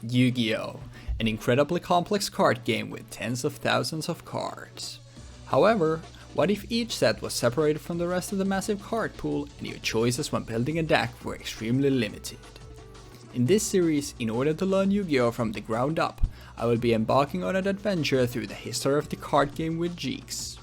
Yu-Gi-Oh! An incredibly complex card game with tens of thousands of cards. However, what if each set was separated from the rest of the massive card pool and your choices when building a deck were extremely limited? In this series, in order to learn Yu-Gi-Oh! From the ground up, I will be embarking on an adventure through the history of the card game with Jeexx.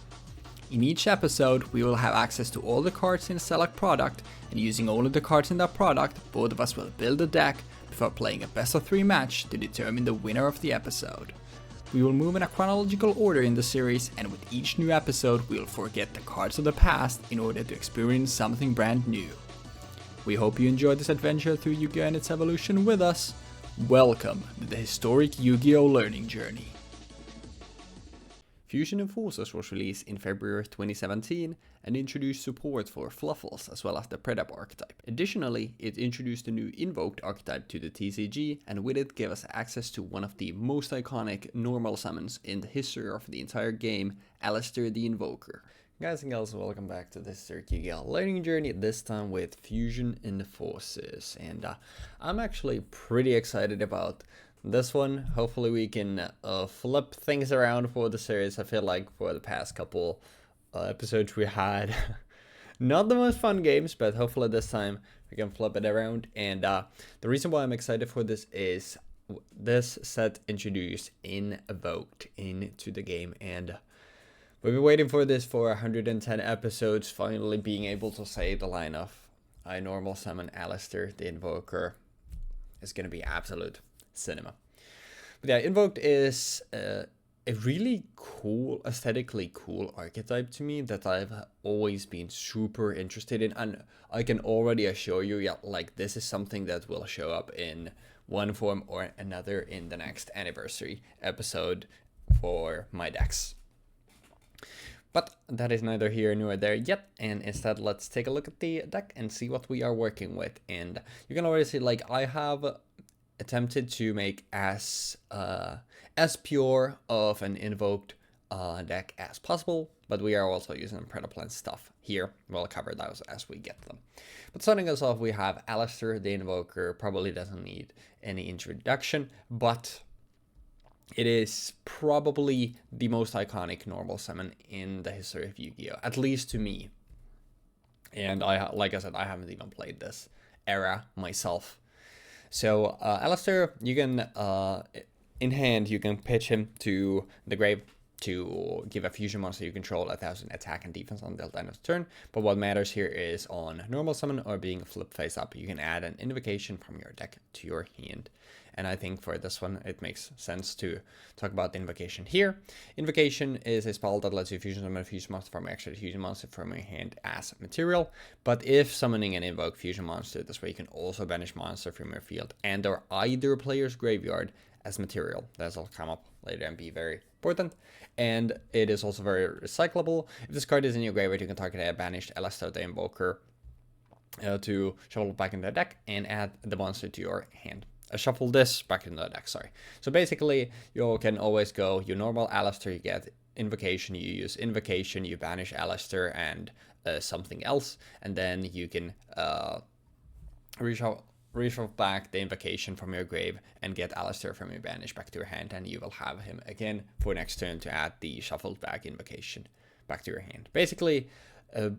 In each episode, we will have access to all the cards in a select product, and using only the cards in that product, both of us will build a deck before playing a best of 3 match to determine the winner of the episode. We will move in a chronological order in the series, and with each new episode we will forget the cards of the past in order to experience something brand new. We hope you enjoyed this adventure through Yu-Gi-Oh! And its evolution with us. Welcome to the historic Yu-Gi-Oh! Learning journey. Fusion Enforcers was released in February 2017 and introduced support for Fluffles as well as the Predaplants archetype. Additionally, it introduced a new Invoked archetype to the TCG, and with it gave us access to one of the most iconic normal summons in the history of the entire game, Alistair the Invoker. Guys and gals, welcome back to this Yu-Gi-Oh! Learning journey, this time with Fusion Enforcers. And I'm actually pretty excited about this one. Hopefully we can flip things around for the series. I feel like for the past couple episodes we had not the most fun games, but hopefully this time we can flip it around. And the reason why I'm excited for this is this set introduced Invoked into the game, and we've been waiting for this for 110 episodes, finally being able to say the line of I normal summon Alistair the Invoker is going to be absolute cinema. But yeah, Invoked is a really cool, aesthetically cool archetype to me that I've always been super interested in, and I can already assure you, yeah, like this is something that will show up in one form or another in the next anniversary episode for my decks. But that is neither here nor there yet, and instead let's take a look at the deck and see what we are working with. And you can already see, like, I have attempted to make as pure of an invoked deck as possible, but we are also using Predaplants stuff here. We'll cover those as we get them. But starting us off, we have Alistair the Invoker. Probably doesn't need any introduction, but it is probably the most iconic normal summon in the history of Yu-Gi-Oh! At least to me. And like I said, I haven't even played this era myself. So Alistair, you can, in hand, you can pitch him to the grave to give a fusion monster you control 1000 attack and defense until the end of the turn. But what matters here is on normal summon or being flip face up, you can add an invocation from your deck to your hand. And I think for this one, it makes sense to talk about the invocation here. Invocation is a spell that lets you fusion summon a fusion monster from your actual fusion monster from your hand as material. But if summoning an invoke fusion monster, this way you can also banish monster from your field and or either player's graveyard as material. That'll come up later and be very important. And it is also very recyclable. If this card is in your graveyard, you can target a banished Alistair the Invoker to shuffle it back in the deck and add the monster to your hand. Shuffle this back in the deck, sorry. So basically, you can always go, you normal Alistair, you get invocation, you use invocation, you banish Alistair and something else, and then you can reshuffle back the invocation from your grave and get Alistair from your banish back to your hand, and you will have him again for next turn to add the shuffled back invocation back to your hand. Basically,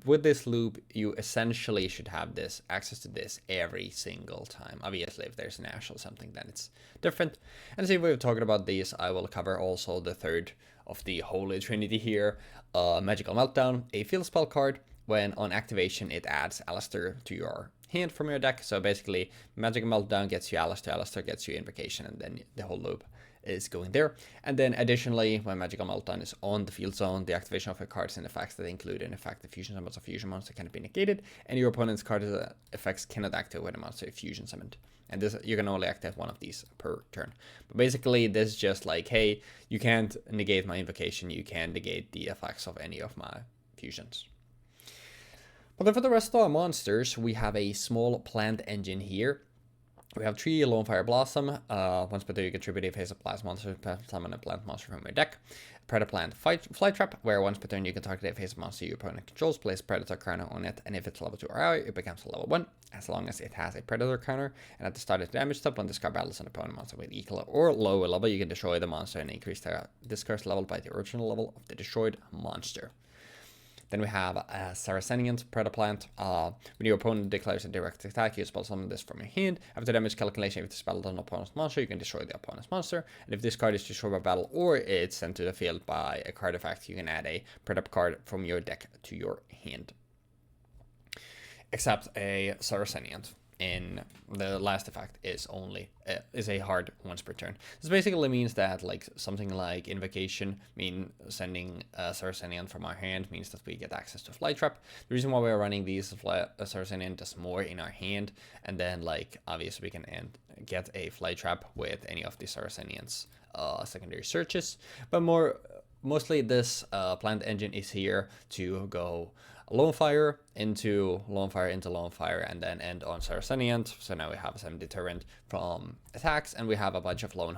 with this loop, you essentially should have this access to this every single time. Obviously, if there's an Ash or something, then it's different. And since we've talked about these, I will cover also the third of the Holy Trinity here, Magical Meltdown, a field spell card. When on activation, it adds Alistair to your hand from your deck. So basically, Magical Meltdown gets you Alistair, Alistair gets you Invocation, and then the whole loop is going there. And then additionally, when Magical Meltdown is on the field zone, the activation of your cards and effects that include an effect the fusion summons of fusion monster can be negated, and your opponent's card effects cannot activate when a monster is fusion summoned. And this, you can only activate one of these per turn. But basically, this is just like, hey, you can't negate my invocation, you can negate the effects of any of my fusions. But then for the rest of our monsters, we have a small plant engine here. We have 3 Lone Fire Blossom. Once per turn, you contribute a face of blast monster, summon a plant monster from your deck. Predaplant Flight Trap, where once per turn you can target a face monster your opponent controls, place Predator counter on it, and if it's level 2 or higher, it becomes a level 1, as long as it has a Predator counter. And at the start of the damage step, when discard battles an opponent monster with equal or lower level, you can destroy the monster and increase the discard's level by the original level of the destroyed monster. Then we have a Saracenian Predaplant. When your opponent declares a direct attack, you spell summon this from your hand. After damage calculation, if the spell is on opponent's monster, you can destroy the opponent's monster. And if this card is destroyed by battle or it's sent to the field by a card effect, you can add a Predap card from your deck to your hand. Except a Saracenian in the last effect is only a hard once per turn. This basically means that like something like Invocation, sending a Saracenian from our hand, means that we get access to Flight Trap. The reason why we're running these Saracenian does more in our hand, and then like obviously we can get a Flight Trap with any of the Saracenians secondary searches, but mostly this plant engine is here to go Lone Fire into Lone Fire into Lone Fire and then end on Saracenian. So now we have some deterrent from attacks, and we have a bunch of Lone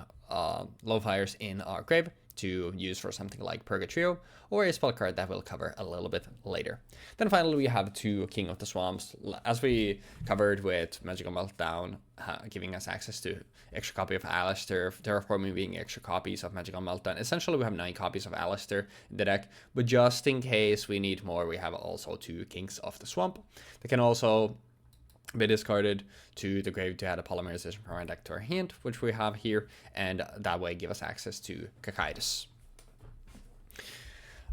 Fires in our grave to use for something like Purgatrio or a spell card that we'll cover a little bit later. Then finally we have 2 King of the Swamps, as we covered with Magical Meltdown, giving us access to extra copy of Alistair, Terraforming being extra copies of Magical Meltdown. Essentially we have 9 copies of Alistair in the deck, but just in case we need more, we have also 2 Kings of the Swamp. They can also be discarded to the grave to add a Polymerization from our deck to our hand, which we have here, and that way give us access to Kakaitis.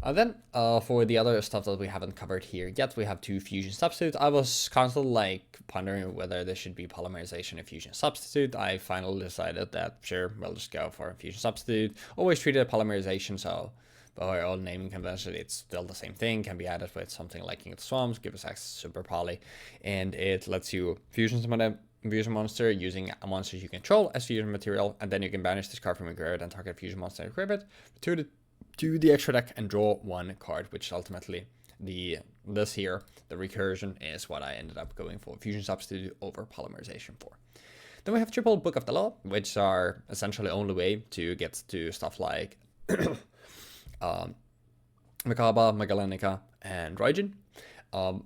Then for the other stuff that we haven't covered here yet, we have 2 Fusion Substitutes. I was constantly like pondering whether there should be Polymerization and Fusion Substitute. I finally decided that sure, we'll just go for a Fusion Substitute. Always treated Polymerization, so by our own naming convention, it's still the same thing. Can be added with something like King of the Swamps, give us access to Super Poly, and it lets you fusion summon a fusion monster using a monster you control as fusion material, and then you can banish this card from your graveyard and target fusion monster and equip it to the extra deck and draw 1 card, which ultimately the recursion is what I ended up going for Fusion Substitute over Polymerization for. Then we have triple Book of the Law, which are essentially the only way to get to stuff like Makaba, Magalenica, and Raijin.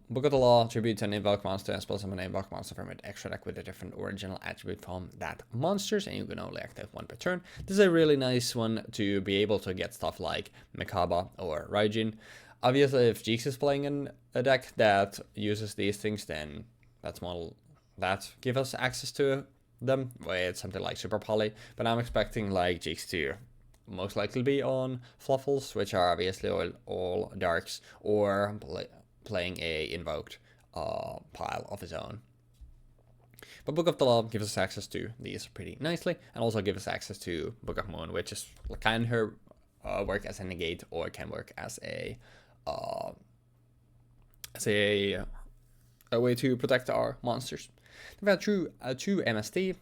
Book of the Law tributes an invoke monster and spell summon an invoke monster from an extra deck with a different original attribute from that monsters, and you can only activate 1 per turn. This is a really nice one to be able to get stuff like Makaba or Raijin. Obviously, if Jeexx is playing in a deck that uses these things, then that's more that give us access to them with something like Super Poly. But I'm expecting like Jeexx to most likely be on Fluffles, which are obviously all darks, or playing a invoked pile of his own. But Book of the Law gives us access to these pretty nicely, and also gives us access to Book of Moon, which is can work as a negate or can work as a way to protect our monsters. We've had 2 MST,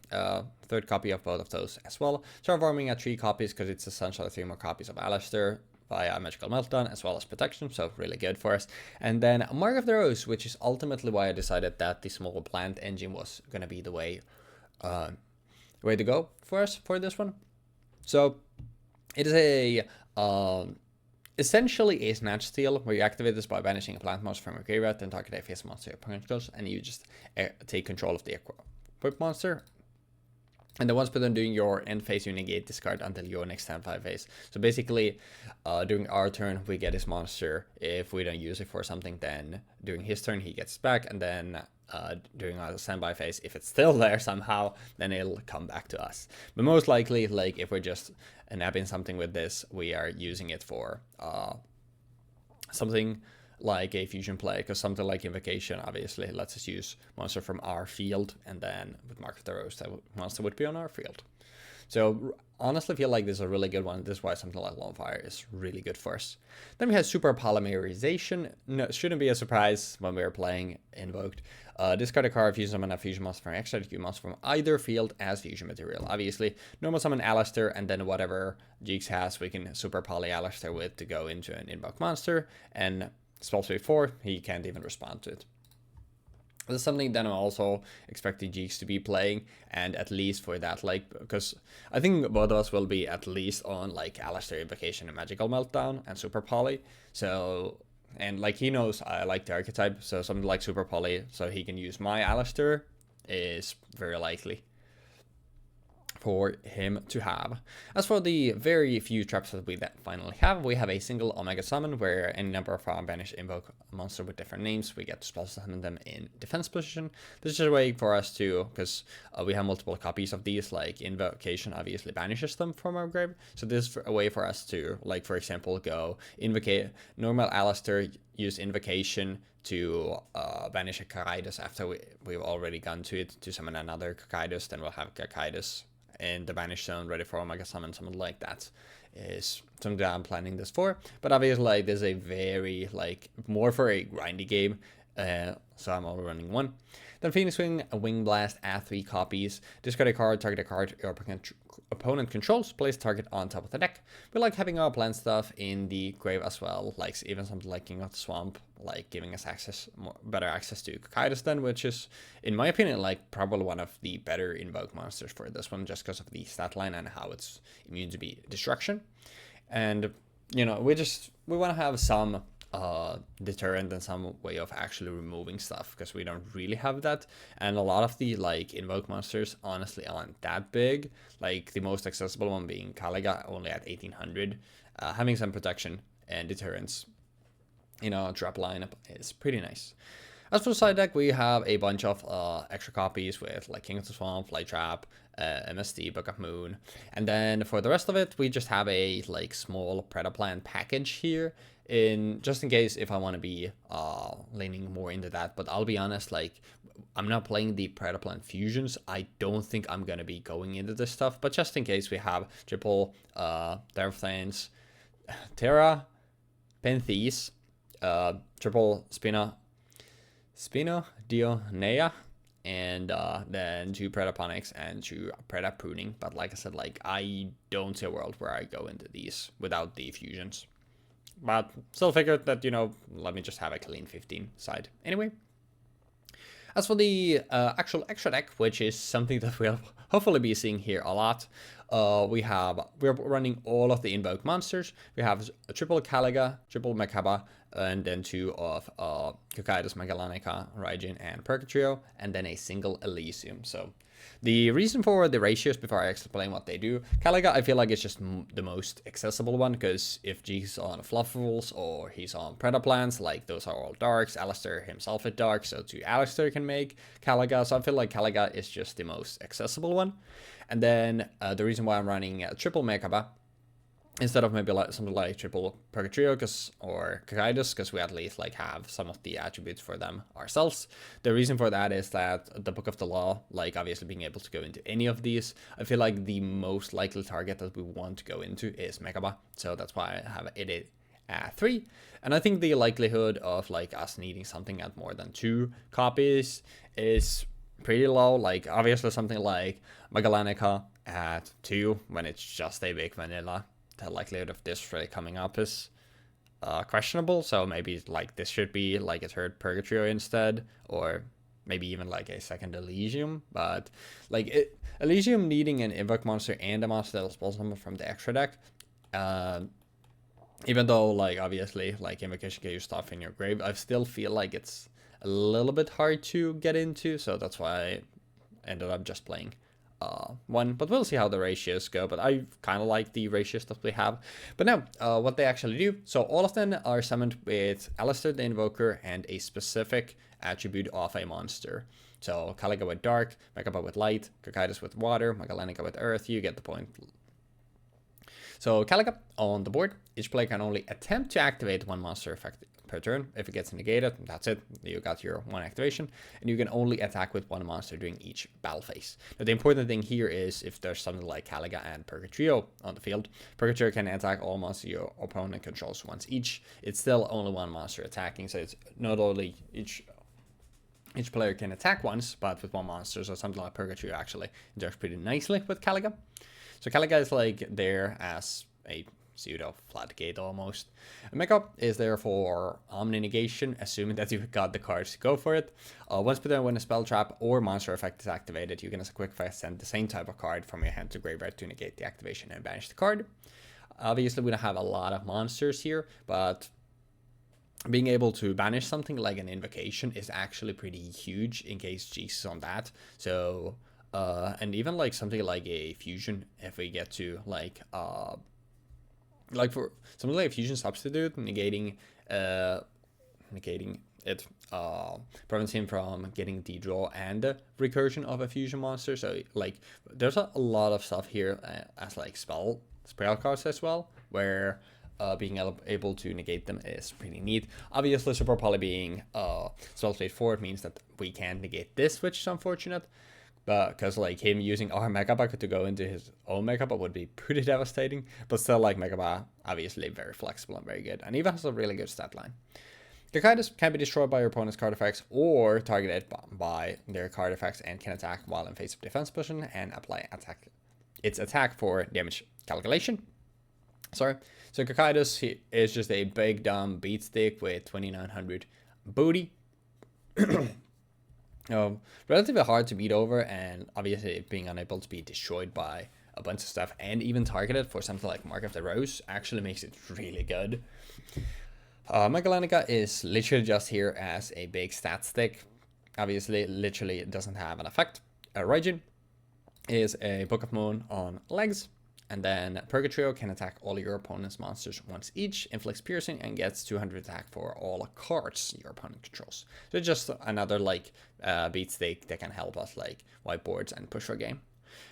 3rd copy of both of those as well. Terraforming at 3 copies because it's essentially 3 more copies of Alistair via Magical Meltdown as well as protection, so really good for us. And then Mark of the Rose, which is ultimately why I decided that the small plant engine was going to be the way to go for us for this one. So it is a essentially a snatch steal, where you activate this by banishing a plant monster from your graveyard, then target a face monster your opponent controls, and you just take control of the equip monster. And then once per turn during your end phase, you negate this card until your next standby phase. So basically, during our turn, we get his monster. If we don't use it for something, then during his turn, he gets back. And then during our standby phase, if it's still there somehow, then it'll come back to us. But most likely, like if we're just nabbing something with this, we are using it for something like a fusion play, because something like Invocation obviously lets us use monster from our field, and then with Mark of the Rose, that monster would be on our field. So honestly feel like this is a really good one. This is why something like Lone Fire is really good for us. Then we have Super Polymerization. No, shouldn't be a surprise when we're playing Invoked. Discard a card, fusion summon a fusion monster from extra Q monster from either field as fusion material. Obviously, normal summon Alistair, and then whatever Jeexx has, we can Super Poly Alistair with to go into an Invoke monster, and spell 3/4, he can't even respond to it. This is something that I'm also expecting Jeexx to be playing, and at least for that, like, because I think both of us will be at least on like Alistair Invocation and Magical Meltdown and Super Poly. So, and like he knows I like the archetype, so something like Super Poly, so he can use my Alistair is very likely for him to have. As for the very few traps that we finally have, we have a single Omega Summon where any number of our banished invoke monster with different names, we get to spell summon them in defense position. This is a way for us to, because we have multiple copies of these, like Invocation obviously banishes them from our grave. So this is a way for us to, like for example, go invocate normal Alistair, use Invocation to banish a Kakaidos after we've already gone to it to summon another Kakaidos, then we'll have Kakaidos in the banish zone ready for Omega Summon, something like that is something that I'm planning this for. But obviously, like, this is a very, like, more for a grindy game, so I'm only running one. Then Phoenix Wing, a Wing Blast, add 3 copies, discard a card, target a card your opponent controls, place target on top of the deck. We like having our plant stuff in the grave as well, like even something like King of the Swamp, like giving us better access to Kakaidos then, which is, in my opinion, like probably one of the better invoke monsters for this one, just because of the stat line and how it's immune to be destruction. And, you know, we want to have some deterrent and some way of actually removing stuff, because we don't really have that, and a lot of the like invoke monsters honestly aren't that big, like the most accessible one being Caliga, only at 1800. Having some protection and deterrence, you know, drop lineup is pretty nice. As for the side deck, we have a bunch of extra copies with like King of the Swamp, Flight Trap, MSD, Book of Moon, and then for the rest of it, we just have a like small Predaplant package here, in just in case if I want to be leaning more into that. But I'll be honest, like I'm not playing the Predaplant fusions. I don't think I'm gonna be going into this stuff, but just in case, we have triple Terraplanes, Terra, Penthes, triple Dionea, and then 2 Predaponics and 2 Predapruning. But like I said, like I don't see a world where I go into these without the fusions. But still figured that, you know, let me just have a clean 15 side. Anyway, as for the actual extra deck, which is something that we'll hopefully be seeing here a lot, we're running all of the invoke monsters. We have a triple Caliga, triple Makaba, and then 2 of Kakaidos, Megallanica, Raijin, and Purgatrio, and then a single Elysium. So the reason for the ratios, before I explain what they do, Caliga I feel like it's just the most accessible one, because if Jeexx on Fluffuls or he's on Predaplants, like those are all darks. Alistair himself is dark, so 2 Alistair can make Caliga, so I feel like Caliga is just the most accessible one. And then the reason why I'm running triple Mekaba instead of maybe like something like triple Purgatrio or Kakaidos, because we at least like have some of the attributes for them ourselves. The reason for that is that the Book of the Law, like obviously being able to go into any of these, I feel like the most likely target that we want to go into is Mekaba, so that's why I have it at 3. And I think the likelihood of like us needing something at more than 2 copies is pretty low. Like obviously something like Megallanica at 2 when it's just a big vanilla, the likelihood of this really coming up is questionable. So maybe like this should be like a 3rd Purgatrio instead, or maybe even like a 2nd Elysium. But like Elysium needing an invoke monster and a monster that'll spell summon from the extra deck, even though like obviously like Invocation can use stuff in your grave, I still feel like it's a little bit hard to get into, so that's why I ended up just playing one. But we'll see how the ratios go, but I kind of like the ratios that we have. But now what they actually do, so all of them are summoned with Alistair the Invoker and a specific attribute of a monster. So Caliga with Dark, Mekaba with Light, Kakaidos with Water, Megallanica with Earth. You get the point. So Caliga on the board, each player can only attempt to activate 1 monster effect per turn. If it gets negated, that's it. You got your 1 activation, and you can only attack with 1 monster during each battle phase. Now the important thing here is if there's something like Caliga and Purgatrio on the field, Purgatrio can attack all monsters your opponent controls once each. It's still only 1 monster attacking, so it's not only each player can attack once, but with 1 monster, so something like Purgatrio actually interacts pretty nicely with Caliga. So Caliga is like there as a pseudo floodgate almost. Mega is there for Omni negation, assuming that you've got the cards to go for it. Once per turn, when a spell trap or monster effect is activated, you can as a quick effect send the same type of card from your hand to graveyard to negate the activation and banish the card. Obviously, we don't have a lot of monsters here, but being able to banish something like an invocation is actually pretty huge in case Jeexx is on that. So, and even like something like a fusion, if we get to like for something like a fusion substitute, negating it, prevents him from getting the draw and the recursion of a fusion monster. So like there's a lot of stuff here as like spell cards as well, where being able to negate them is pretty neat. Obviously, Super Poly being spell state 4 means that we can't negate this, which is unfortunate. But because like him using our Mega Bucket to go into his own Mega Bucket would be pretty devastating. But still, like Mega Bucket, obviously very flexible and very good, and even has a really good stat line. Kakaidos can be destroyed by your opponent's card effects or targeted by their card effects and can attack while in face-up defense position and apply its attack for damage calculation. Sorry. So Kakaidos is just a big dumb beat stick with 2900 booty. Relatively hard to beat over, and obviously being unable to be destroyed by a bunch of stuff and even targeted for something like Mark of the Rose actually makes it really good. Megalanica is literally just here as a big stat stick. Obviously, literally it doesn't have an effect. Raijin is a Book of Moon on legs. And then Purgatrio can attack all your opponent's monsters once each, inflicts piercing, and gets 200 attack for all cards your opponent controls. So just another like beat stick that can help us like wipe boards and push our game.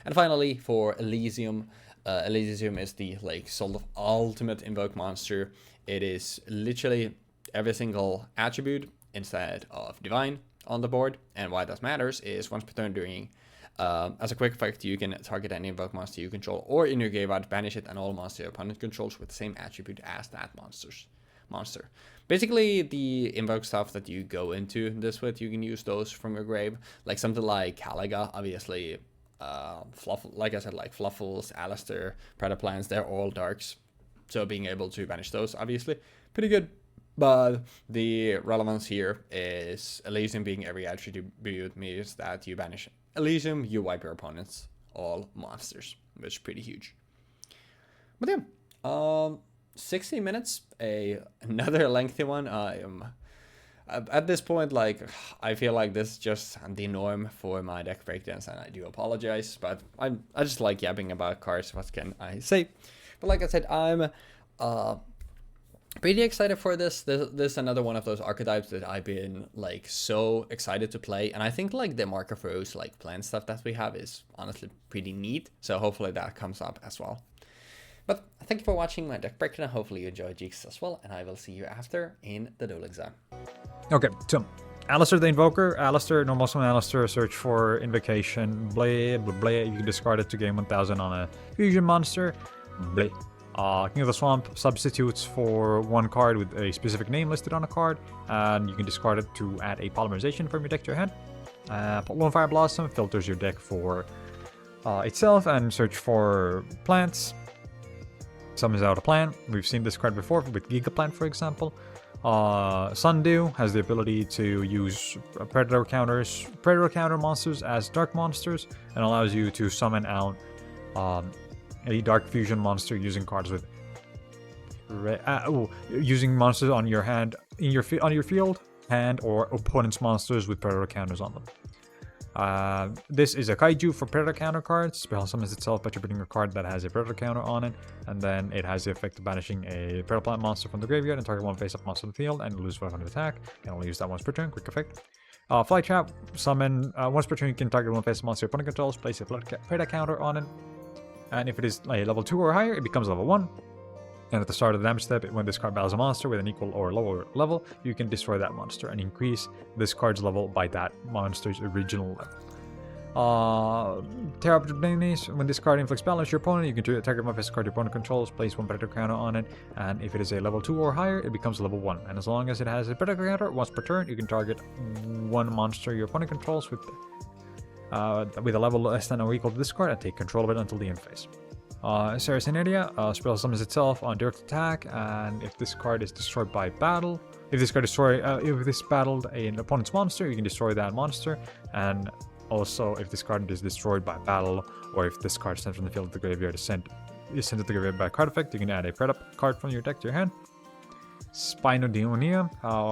And finally, for Elysium, Elysium is the like sort of ultimate invoke monster. It is literally every single attribute instead of divine on the board. And why that matters is once per turn during as a quick effect, you can target any invoke monster you control or in your graveyard, banish it and all monster your opponent controls with the same attribute as that monster. Basically, the invoke stuff that you go into this with, you can use those from your grave. Like something like Caliga, obviously, like I said, like Fluffles, Alistair, Predaplants, they're all darks. So being able to banish those, obviously, pretty good. But the relevance here is Elysium being every attribute means that you banish Elysium, you wipe your opponent's all monsters, which is pretty huge. But yeah, 60 minutes, another lengthy one. At this point, like, I feel like this is just the norm for my deck breakdowns, and I do apologize, but I just like yapping about cards, what can I say? But like I said, I'm pretty excited for this. This is another one of those archetypes that I've been like so excited to play, and I think like the Mark of Rose like plan stuff that we have is honestly pretty neat. So hopefully that comes up as well. But thank you for watching my deck breakdown. Hopefully you enjoyed Jeexx as well, and I will see you after in the duel exam. Okay, so Alistair the Invoker, Alistair, normal summon Alistair, search for Invocation, bleh, bleh, bleh. You can discard it to gain 1000 on a fusion monster, bleh. King of the Swamp substitutes for one card with a specific name listed on a card, and you can discard it to add a Polymerization from your deck to your hand. Lone Fire Blossom filters your deck for itself and search for plants. Summons out a plant. We've seen this card before with Gigaplant, for example. Sundew has the ability to use predator counter monsters as dark monsters, and allows you to summon out a dark fusion monster using cards with using monsters on your hand on your field, hand, or opponent's monsters with predator counters on them. This is a kaiju for predator counter cards. Spell summons itself by putting a card that has a predator counter on it, and then it has the effect of banishing a Predaplant monster from the graveyard and target one face-up monster on the field and lose 500 attack. You can only use that once per turn. Quick effect. Fly Trap, summon once per turn. You can target one face-up monster your opponent controls. Place a predator counter on it. And if it is a level 2 or higher, it becomes level 1. And at the start of the damage step, when this card battles a monster with an equal or lower level, you can destroy that monster and increase this card's level by that monster's original level. Predaplants, when this card inflicts balance your opponent, you can target one face card your opponent controls, place one predator counter on it, and if it is a level 2 or higher, it becomes level 1. And as long as it has a predator counter, once per turn, you can target one monster your opponent controls with a level less than or equal to this card and take control of it until the end phase. Saracenidia spell summons itself on direct attack, and if this card is destroyed by battle, if this battled an opponent's monster, you can destroy that monster. And also, if this card is destroyed by battle, or if this card sent from the field to the graveyard is sent to the graveyard by a card effect, you can add a Predaplants card from your deck to your hand. Spinodionia,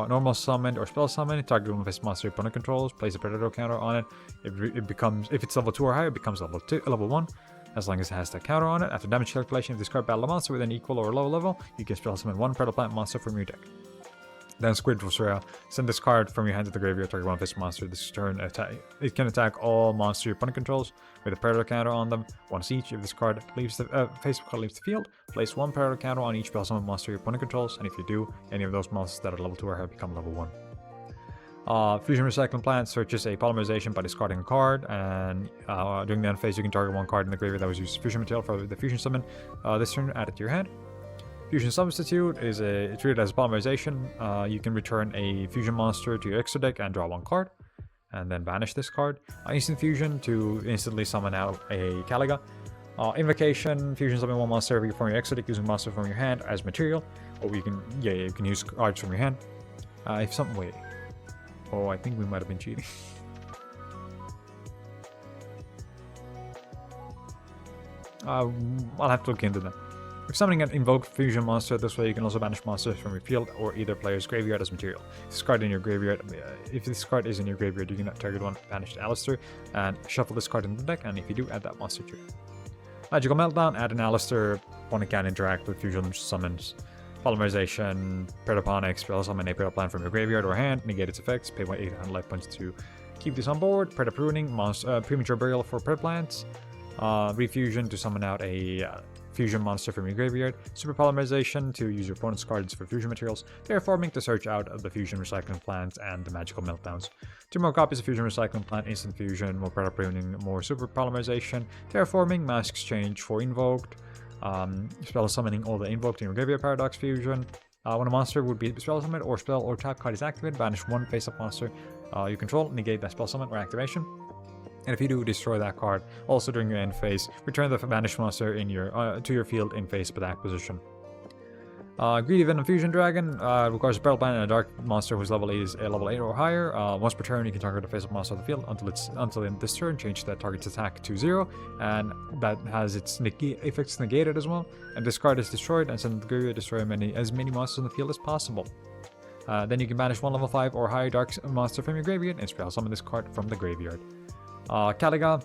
normal summon or spell summon, target one face monster your opponent controls, place a Predator counter on it. If it's level 2 or higher, it becomes level 1. As long as it has that counter on it. After damage calculation, if this card battle a monster with an equal or low level, you can spell summon one Predaplant monster from your deck. Then Squid Rosaria, send this card from your hand to the graveyard, target one face monster. This turn it can attack all monsters your opponent controls with a Predator counter on them once each. If this card leaves the leaves the field, place one Predator counter on each spell summon monster your opponent controls, and if you do, any of those monsters that are level 2 or higher become level 1. Fusion Recycling Plant searches a Polymerization by discarding a card, and during the end phase you can target one card in the graveyard that was used as fusion material for the fusion summon. This turn, add it to your hand. Fusion Substitute is treated as a Polymerization. You can return a fusion monster to your extra deck and draw one card, and then banish this card. Instant Fusion to instantly summon out a Caliga. Invocation, fusion summon one monster from your extra deck using monster from your hand as material, or you can use cards from your hand. Oh, I think we might have been cheating. I'll have to look into that. If summoning an invoked fusion monster this way, you can also banish monsters from your field or either player's graveyard as material. If this card is in your graveyard, you can target one banished Alistair and shuffle this card in the deck, and if you do, add that monster to it. Magical Meltdown, add an Alistair, opponent can interact with fusion summons. Polymerization, Predaponics, spell summon a Predaplant from your graveyard or hand, negate its effects, pay 800 life points to keep this on board. Predapruning, premature burial for Predaplants, refusion to summon out a fusion monster from your graveyard, super polymerization to use your opponent's cards for fusion materials, terraforming to search out the fusion recycling plants and the magical meltdowns. 2 more copies of fusion recycling plant, instant fusion, more Predapruning, more super polymerization, terraforming, mass exchange for invoked. Spell summoning all the invoked in your graveyard paradox fusion. When a monster would be spell summoned or spell or tap card is activated, banish one face-up monster you control, negate that spell summon or activation. And if you do, destroy that card. Also during your end phase, return the banished monster in to your field in face attack position. Greedy Venom Fusion Dragon requires a Battle Plan and a Dark Monster whose level is a level 8 or higher. Once per turn, you can target a face-up monster on the field until in this turn, change that target's attack to 0, and that has its effects negated as well. And this card is destroyed, and send to the graveyard, destroy as many monsters on the field as possible. Then you can banish one level 5 or higher Dark Monster from your graveyard and spell summon this card from the graveyard. Caliga.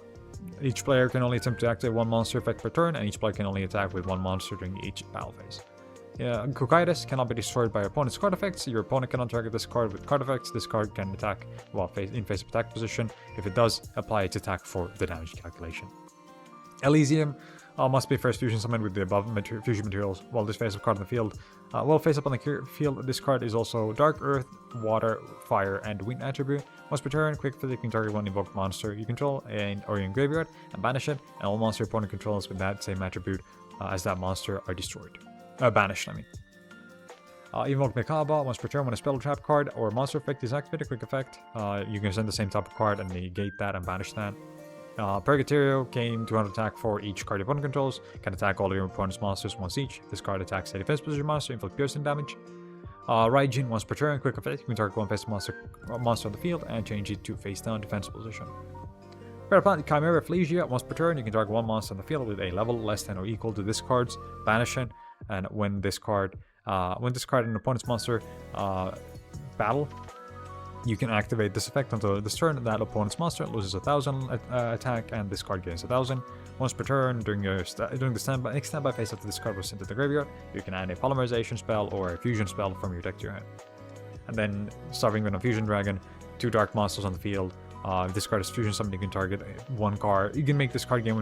Each player can only attempt to activate one monster effect per turn, and each player can only attack with one monster during each battle phase. Kokaitis cannot be destroyed by your opponent's card effects. Your opponent cannot target this card with card effects. This card can attack while in face of attack position. If it does, apply its attack for the damage calculation. Elysium must be first fusion summoned with the above fusion materials while this face-up card on the field. While face up on the field, this card is also Dark Earth, Water, Fire, and Wind attribute. Once per turn, quick flip, you can target one invoked monster you control or in graveyard and banish it, and all monster your opponent controls with that same attribute as that monster are destroyed. Banished, I mean. Invoked Mekaba, once per turn when a spell trap card or monster effect is activated, quick effect. You can send the same type of card and negate that and banish that. Purgatorio, gain 200 attack for each card your opponent controls, can attack all of your opponent's monsters once each. This card attacks a defense position monster, inflict piercing damage. Raijin, once per turn, quick effect, you can target one face monster on the field and change it to face down defense position. Predaplant Chimera Phlegia, once per turn, you can target one monster on the field with a level less than or equal to this card's, banish it, and when this card and an opponent's monster battle, you can activate this effect until this turn. That opponent's monster loses 1,000 attack, and this card gains 1,000. Once per turn, during the next standby phase after this card was sent to the graveyard, you can add a Polymerization spell or a Fusion spell from your deck to your hand. And then, Starving Venom Fusion Dragon, 2 dark monsters on the field. If this card is fusion summoned, you can target one card. You can make this card gain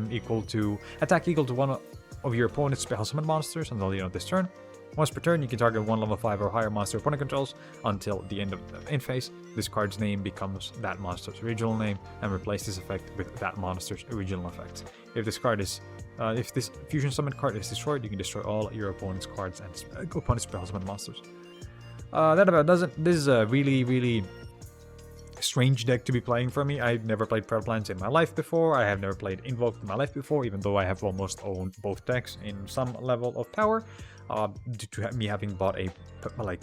attack equal to one of your opponent's spell summon monsters until the end of this turn. Once per turn, you can target one level 5 or higher monster opponent controls until the end of the end phase. This card's name becomes that monster's original name, and replace this effect with that monster's original effect. If this fusion summoned card is destroyed, you can destroy all your opponent's cards and opponent's spell summon monsters. That about does it. This is a really, really strange deck to be playing for me. I've never played Predaplants in my life before. I have never played Invoked in my life before, even though I have almost owned both decks in some level of power. Due to me having bought a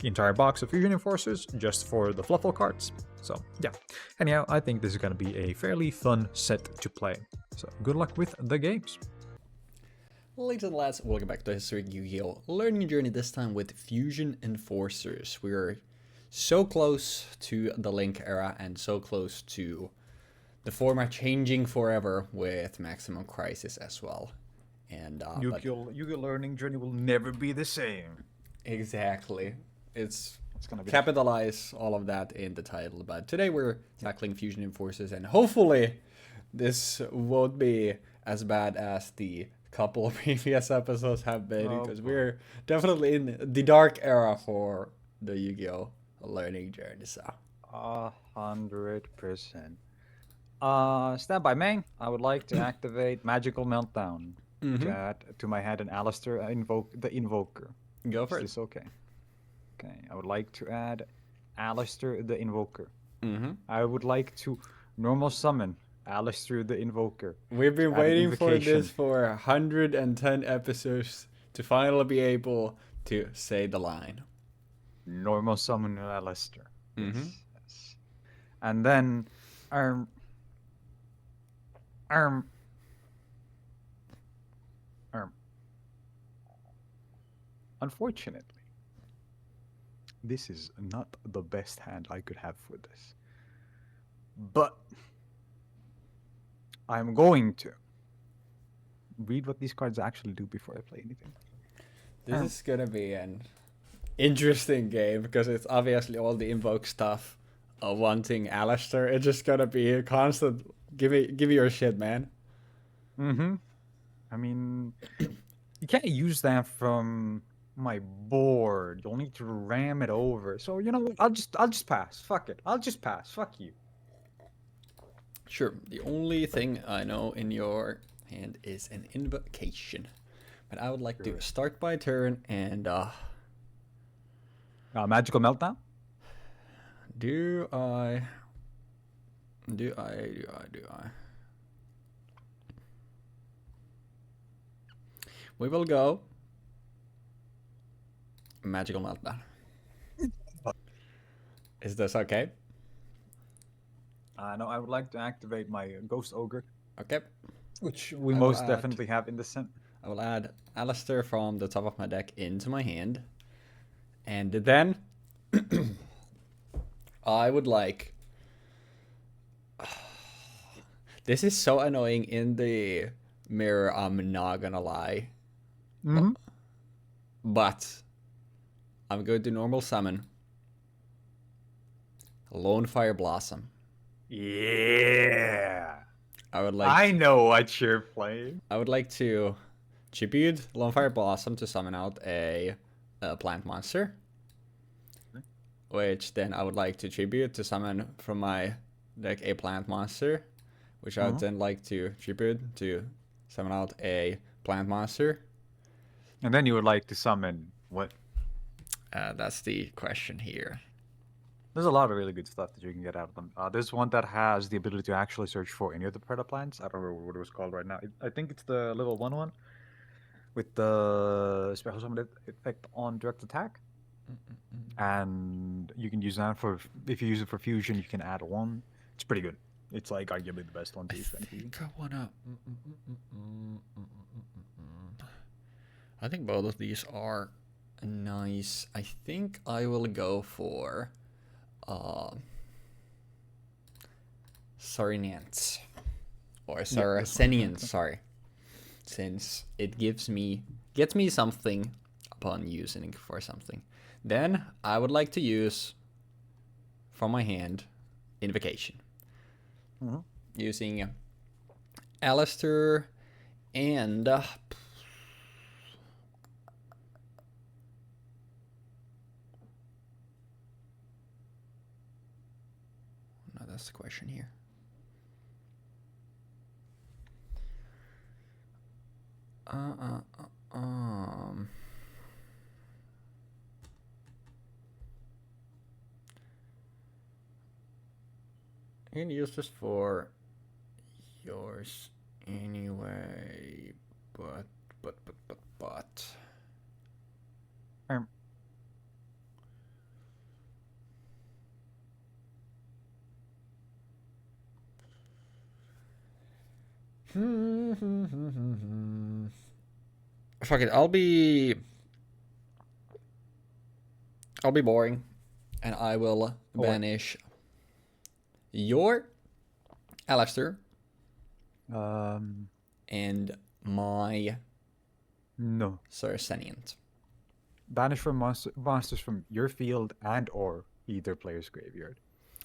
entire box of Fusion Enforcers just for the Fluffle cards. So yeah. Anyhow, I think this is gonna be a fairly fun set to play. So good luck with the games. Ladies and lads, welcome back to Historic Yu-Gi-Oh! Learning journey, this time with Fusion Enforcers. We're so close to the Link era and so close to the format changing forever with Maximum Crisis as well. And Yu-Gi-Oh! Learning journey will never be the same. Exactly. It's gonna be capitalize all of that in the title. But today we're tackling Fusion Enforcers, and hopefully this won't be as bad as the couple of previous episodes have been, because we're definitely in the dark era for the Yu-Gi-Oh! Learning journey. So 100%. Standby main. I would like to activate Magical Meltdown to add to my hand an Alistair invoke the Invoker. Go for it. Is this okay? Okay. I would like to add Alistair the Invoker. I would like to normal summon Alistair the Invoker. We've been waiting for this for 110 episodes to finally be able to say the line. Normal summon Alistair. Yes. And then unfortunately, this is not the best hand I could have for this. But I'm going to read what these cards actually do before I play anything. This is gonna be an interesting game, because it's obviously all the invoke stuff of wanting Alistair. It's just gonna be a constant give me your shit, man. I mean, you can't use that from my board. You'll need to ram it over. So you know what? I'll just pass. Fuck it. I'll just pass. Fuck you. Sure. The only thing I know in your hand is an invocation, but I would like to start my turn and Magical Meltdown. Do I? We will go Magical Meltdown. Is this okay? No, I would like to activate my Ghost Ogre. Okay. Which we most definitely have in the set. I will add Alistair from the top of my deck into my hand. And then I would like... This is so annoying in the mirror, I'm not gonna lie. But I'm going to normal summon Lone Fire Blossom. Yeah. I know what you're playing. I would like to tribute Lone Fire Blossom to summon out a plant monster. Which then I would like to tribute to summon from my deck a plant monster. Which I would then like to tribute to summon out a plant monster. And then you would like to summon what? That's the question here. There's a lot of really good stuff that you can get out of them. There's one that has the ability to actually search for any of the Predaplants. I don't remember what it was called right now. I think it's the level 1 with the special summon effect on direct attack. And you can use that for, if you use it for fusion, you can add 1. It's pretty good. It's like arguably the best one to use. I think both of these are nice. I think I will go for Sarnians or Saracenians, sorry, since it gets me something upon using for something. Then I would like to use from my hand Invocation, using Alistair and no, that's the question here. You can use this for yours anyway, but. Um, Fuck it, I'll be boring, and I will banish your Alistair and my No. Saracenian. Banish from monsters from your field and or either player's graveyard.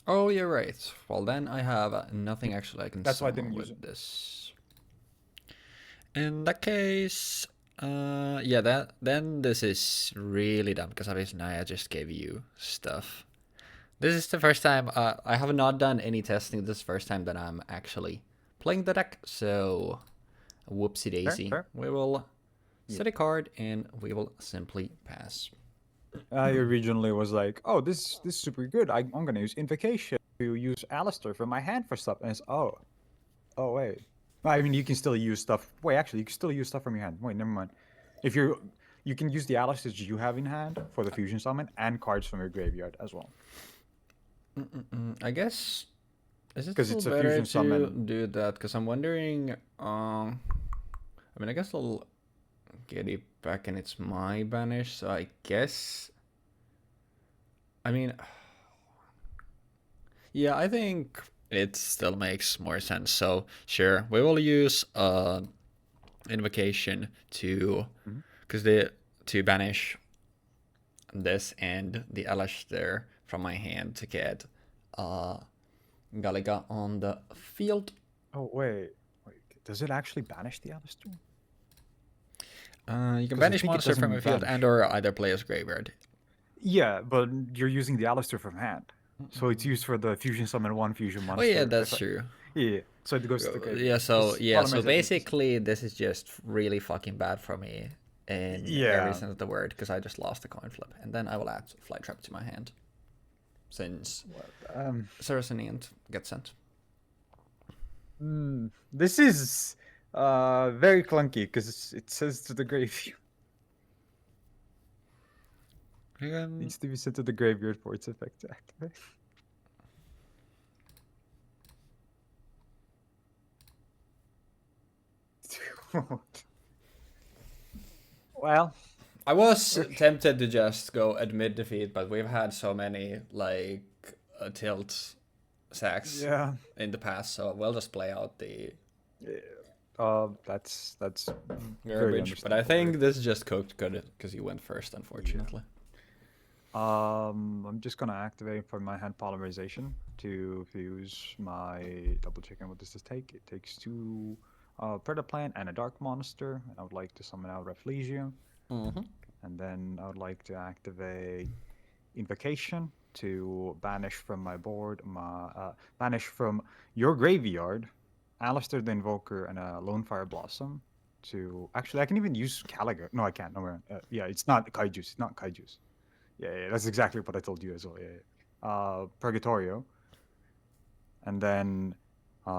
Oh, you're right. Well, then I have nothing actually I can That's why I summon didn't use with it. this. In that case, yeah, then this is really dumb because obviously now I just gave you stuff. This is the first time I have not done any testing. This is the first time that I'm actually playing the deck. So, whoopsie daisy. Fair. We will set a card and we will simply pass. I originally was like, oh, this is super good. I'm gonna use Invocation to use Alistair from my hand for stuff. And it's oh wait. I mean, you can still use stuff. Wait, actually, you can still use stuff from your hand. Wait, never mind. If you can use the Alistairs you have in hand for the fusion summon and cards from your graveyard as well. I guess is it Because still it's a better fusion to summon. do that? Because I'm wondering. I mean, I guess I'll get it back and it's my banish. So I guess. I mean, yeah, I think it still makes more sense. So sure, we will use invocation to because to banish this and the Alistair from my hand to get Galaga on the field. Oh wait. Does it actually banish the Alistair? You can banish monster from a field and or either player's graveyard. Yeah, but you're using the Alistair from hand. So it's used for the fusion summon one fusion monster. Oh yeah, that's true. Yeah, so it goes to the graveyard. Yeah, so basically this is just really fucking bad for me in every sense of the word because I just lost the coin flip and then I will add Fly Trap to my hand since Saracenian gets sent. This is very clunky because it says to the graveyard. Needs to be sent to the graveyard for its effect to activate. Well, I was tempted to just go admit defeat, but we've had so many like tilt sacks in the past, so we'll just play out the that's garbage. But I think this just cooked good because you went first, unfortunately. I'm just gonna activate for my hand Polymerization to fuse my double checking. What does this take? It takes 2 Predaplant and a dark monster. And I would like to summon out Rafflesia. And then I would like to activate Invocation to banish from my board banish from your graveyard Alistair the Invoker and a Lone Fire Blossom. To actually, I can even use Caliga. No, I can't. No, yeah, it's not Kaijus. It's not Kaijus. Yeah, that's exactly what I told you as well. Yeah. Purgatorio. And then, do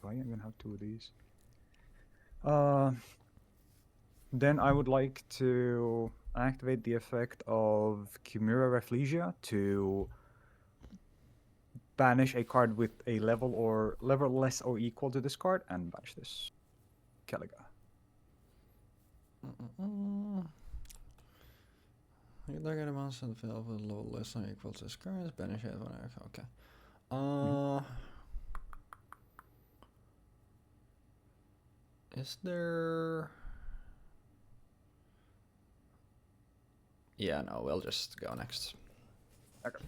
I even have 2 of these? Then I would like to activate the effect of Chimera Rafflesia to banish a card with a level less or equal to this card and banish this Caliga. You look at a monster in the field with a level less than or equal to this card, banish it. Okay. Is there? Yeah, no, we'll just go next. Okay.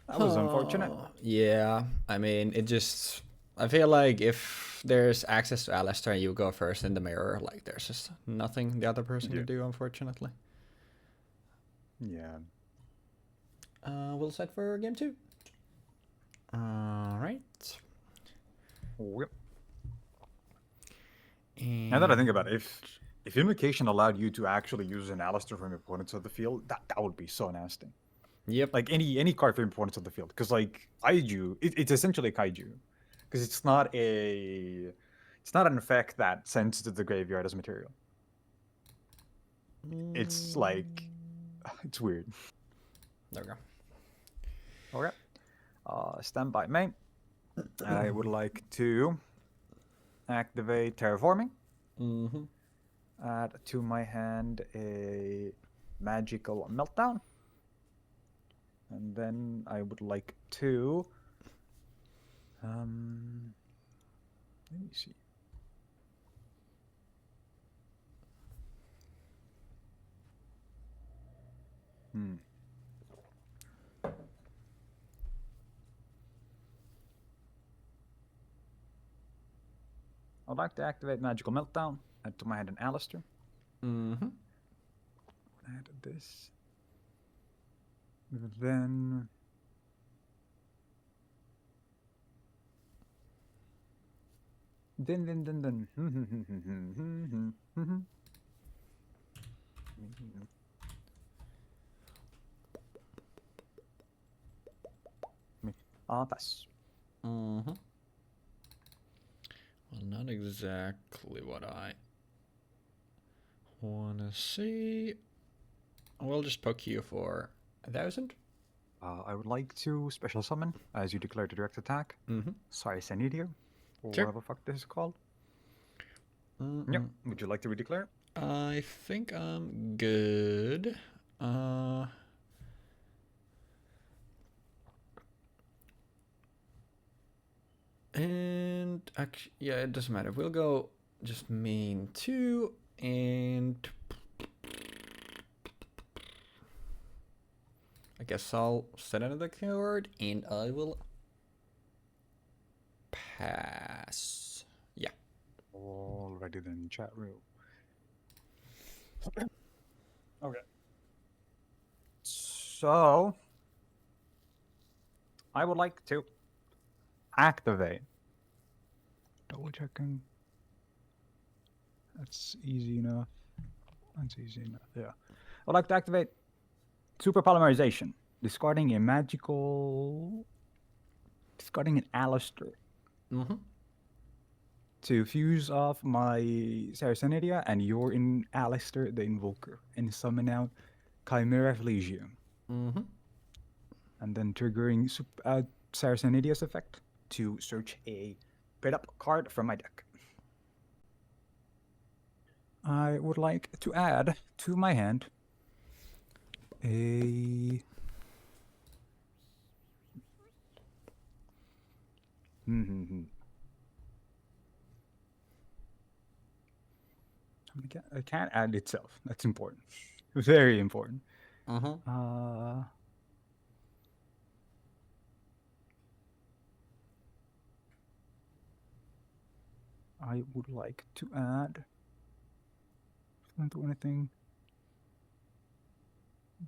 That was unfortunate. Yeah, I mean, I feel like if there's access to Alistair and you go first in the mirror, like there's just nothing the other person can do, unfortunately. Yeah. We'll set for game 2. Alright. Yep. Now that I think about it, if Invocation allowed you to actually use an Alistair from your opponents of the field, that would be so nasty. Yep. Like any card for importance on the field, because like kaiju, it's essentially a kaiju, because it's not an effect that sends to the graveyard as material. It's like it's weird. There we go. Okay. Standby main. I would like to activate terraforming. Mm-hmm. Add to my hand a magical meltdown. And then I would like to let me see. I'd like to activate magical meltdown. Add to my hand an Alistair. Mm-hmm. Add this. Then pass. Mm-hmm. Well, not exactly what I wanna see. We'll just poke you for 1,000. I would like to special summon as you declare the direct attack. Mm-hmm. Sorry, Sanidia, or Sure. whatever the fuck this is called. Yep. Would you like to redeclare? I think I'm good. And actually, yeah, it doesn't matter. We'll go just main 2 and I guess I'll set another card and I will pass. Yeah. Alrighty then, chat room. Okay. So I would like to activate. Double checking. That's easy enough. That's easy enough. Yeah. I'd like to activate super polymerization, discarding an Alistair Mm-hmm. to fuse off my Saracenidia and you're in Alistair the Invoker and summon out Chimera Legion. Mm-hmm. And then triggering Saracenidia's effect to search a Predaplants card from my deck. I would like to add to my hand a I can't add itself. That's important. Very important. Mm-hmm. I would like to add. Doesn't do anything.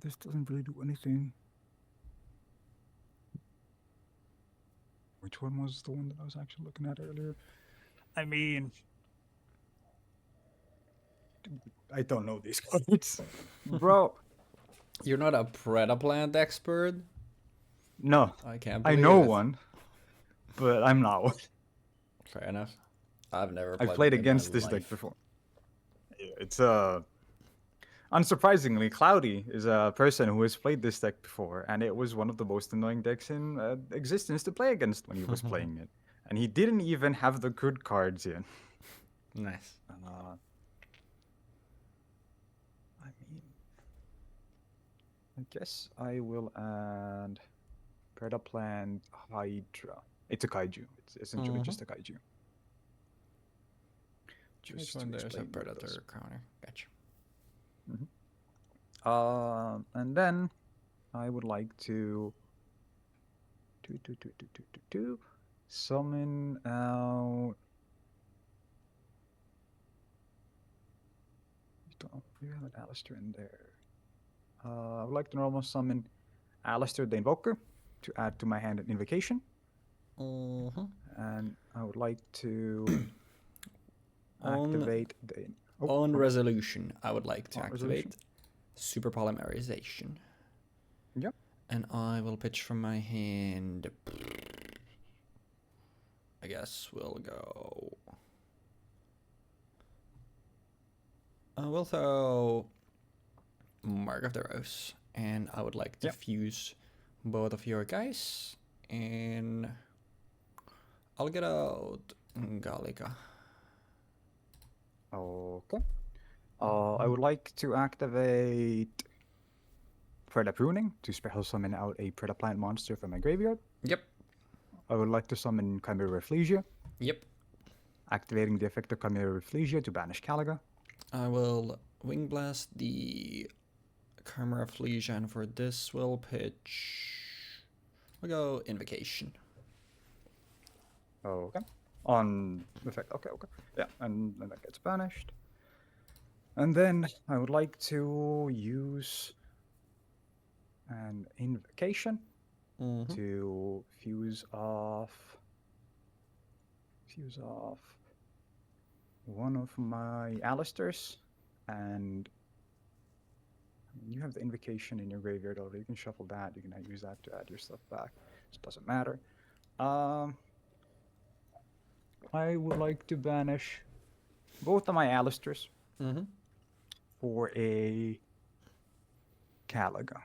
This doesn't really do anything. Which one was the one that I was actually looking at earlier? I mean, I don't know these cards, bro. You're not a Predaplant expert? No, I can't I believe know it. one, but I'm not one. Fair enough. I've never I've played it in my against this deck life. before. It's unsurprisingly, Cloudy is a person who has played this deck before, and it was one of the most annoying decks in existence to play against when he was playing it. And he didn't even have the good cards in. Nice. I mean, I guess I will add Predaplant Hydra. It's a kaiju. It's essentially just a kaiju. Just when there's a predator counter. Gotcha. And then I would like to summon out. We have an Alistair in there. I would like to normal summon Alistair the Invoker to add to my hand an Invocation. And I would like to activate the. On resolution, I would like to activate Super Polymerization. Yep. And I will pitch from my hand. I guess we'll go. I will throw Mark of the Rose, and I would like to fuse both of your guys, and I'll get out Gallica. Okay. I would like to activate Predapruning to special summon out a Predaplant monster from my graveyard. Yep. I would like to summon Chimera Reflegia. Yep. Activating the effect of Chimera Reflegia to banish Caliga. I will Wing Blast the Chimera Reflegia, and for this we'll pitch. We'll go Invocation. Okay. On effect. Okay. Yeah, and then that gets banished. And then I would like to use an Invocation to fuse off one of my Alistairs, and you have the Invocation in your graveyard already. You can shuffle that. You can use that to add your stuff back. It doesn't matter. I would like to banish both of my Alistairs for a Caliga.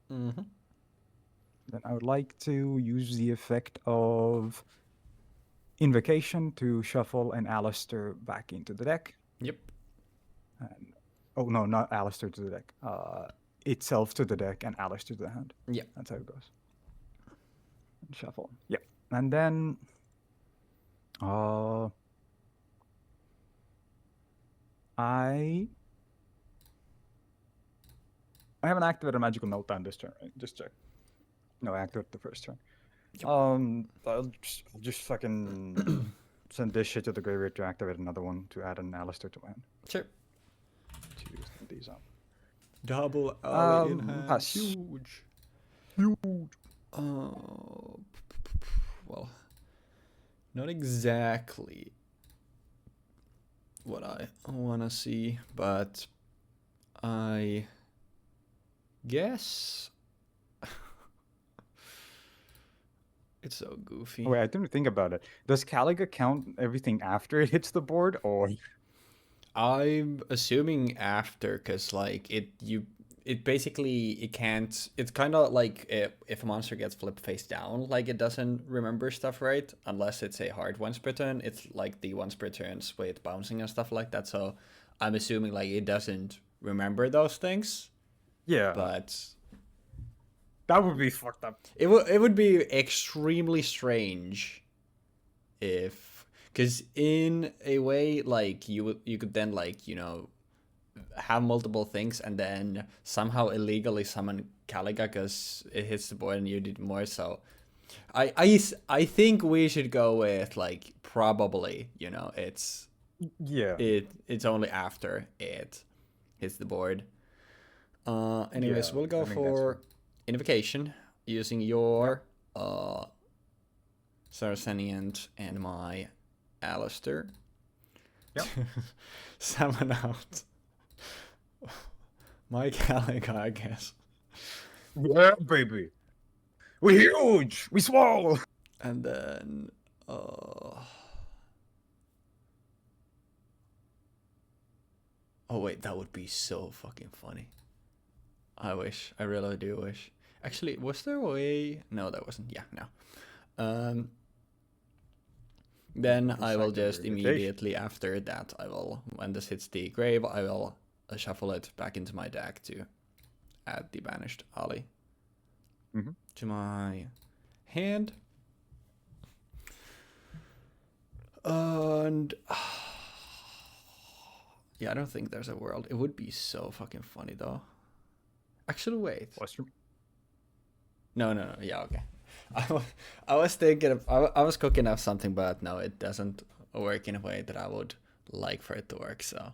Then I would like to use the effect of Invocation to shuffle an Alistair back into the deck. Yep. And, oh no, not Alistair to the deck. Itself to the deck and Alistair to the hand. Yep. That's how it goes. And shuffle. Yep. And then I haven't activated a magical meltdown this turn, right? Just check. No, I activated the first turn. Yep. I'll just fucking send this shit to the graveyard to activate another one to add an Alistair to my hand. Sure. To use these up. Double alley in hand. Pass. Huge. Well, not exactly what I want to see, but I guess it's so goofy. Wait, I didn't think about it. Does Caliga count everything after it hits the board, or? I'm assuming after, cause like it can't. It's kind of like if a monster gets flipped face down, like it doesn't remember stuff, right? Unless it's a hard once per turn. It's like the once per turns with bouncing and stuff like that. So I'm assuming like it doesn't remember those things. Yeah. But that would be fucked up. It would be extremely strange if, because in a way, like you could then like, you know, have multiple things and then somehow illegally summon Caliga because it hits the board and you did more. So I think we should go with like probably, you know, it's only after it hits the board. Anyways, we'll go for Invocation using your Saracenian and my Alistair. Yep. Summon out my Caliga, I guess. Yeah, baby. We're huge! We swole! And then oh wait, that would be so fucking funny. I wish. I really do wish. Actually, was there a way? No, there wasn't. Yeah, no. Then I will just immediately after that, I will, when this hits the grave, I will shuffle it back into my deck to add the banished Ali to my hand. And yeah, I don't think there's a world. It would be so fucking funny though. Actually, wait. No. Yeah, okay. I was thinking I was cooking up something, but no, it doesn't work in a way that I would like for it to work. So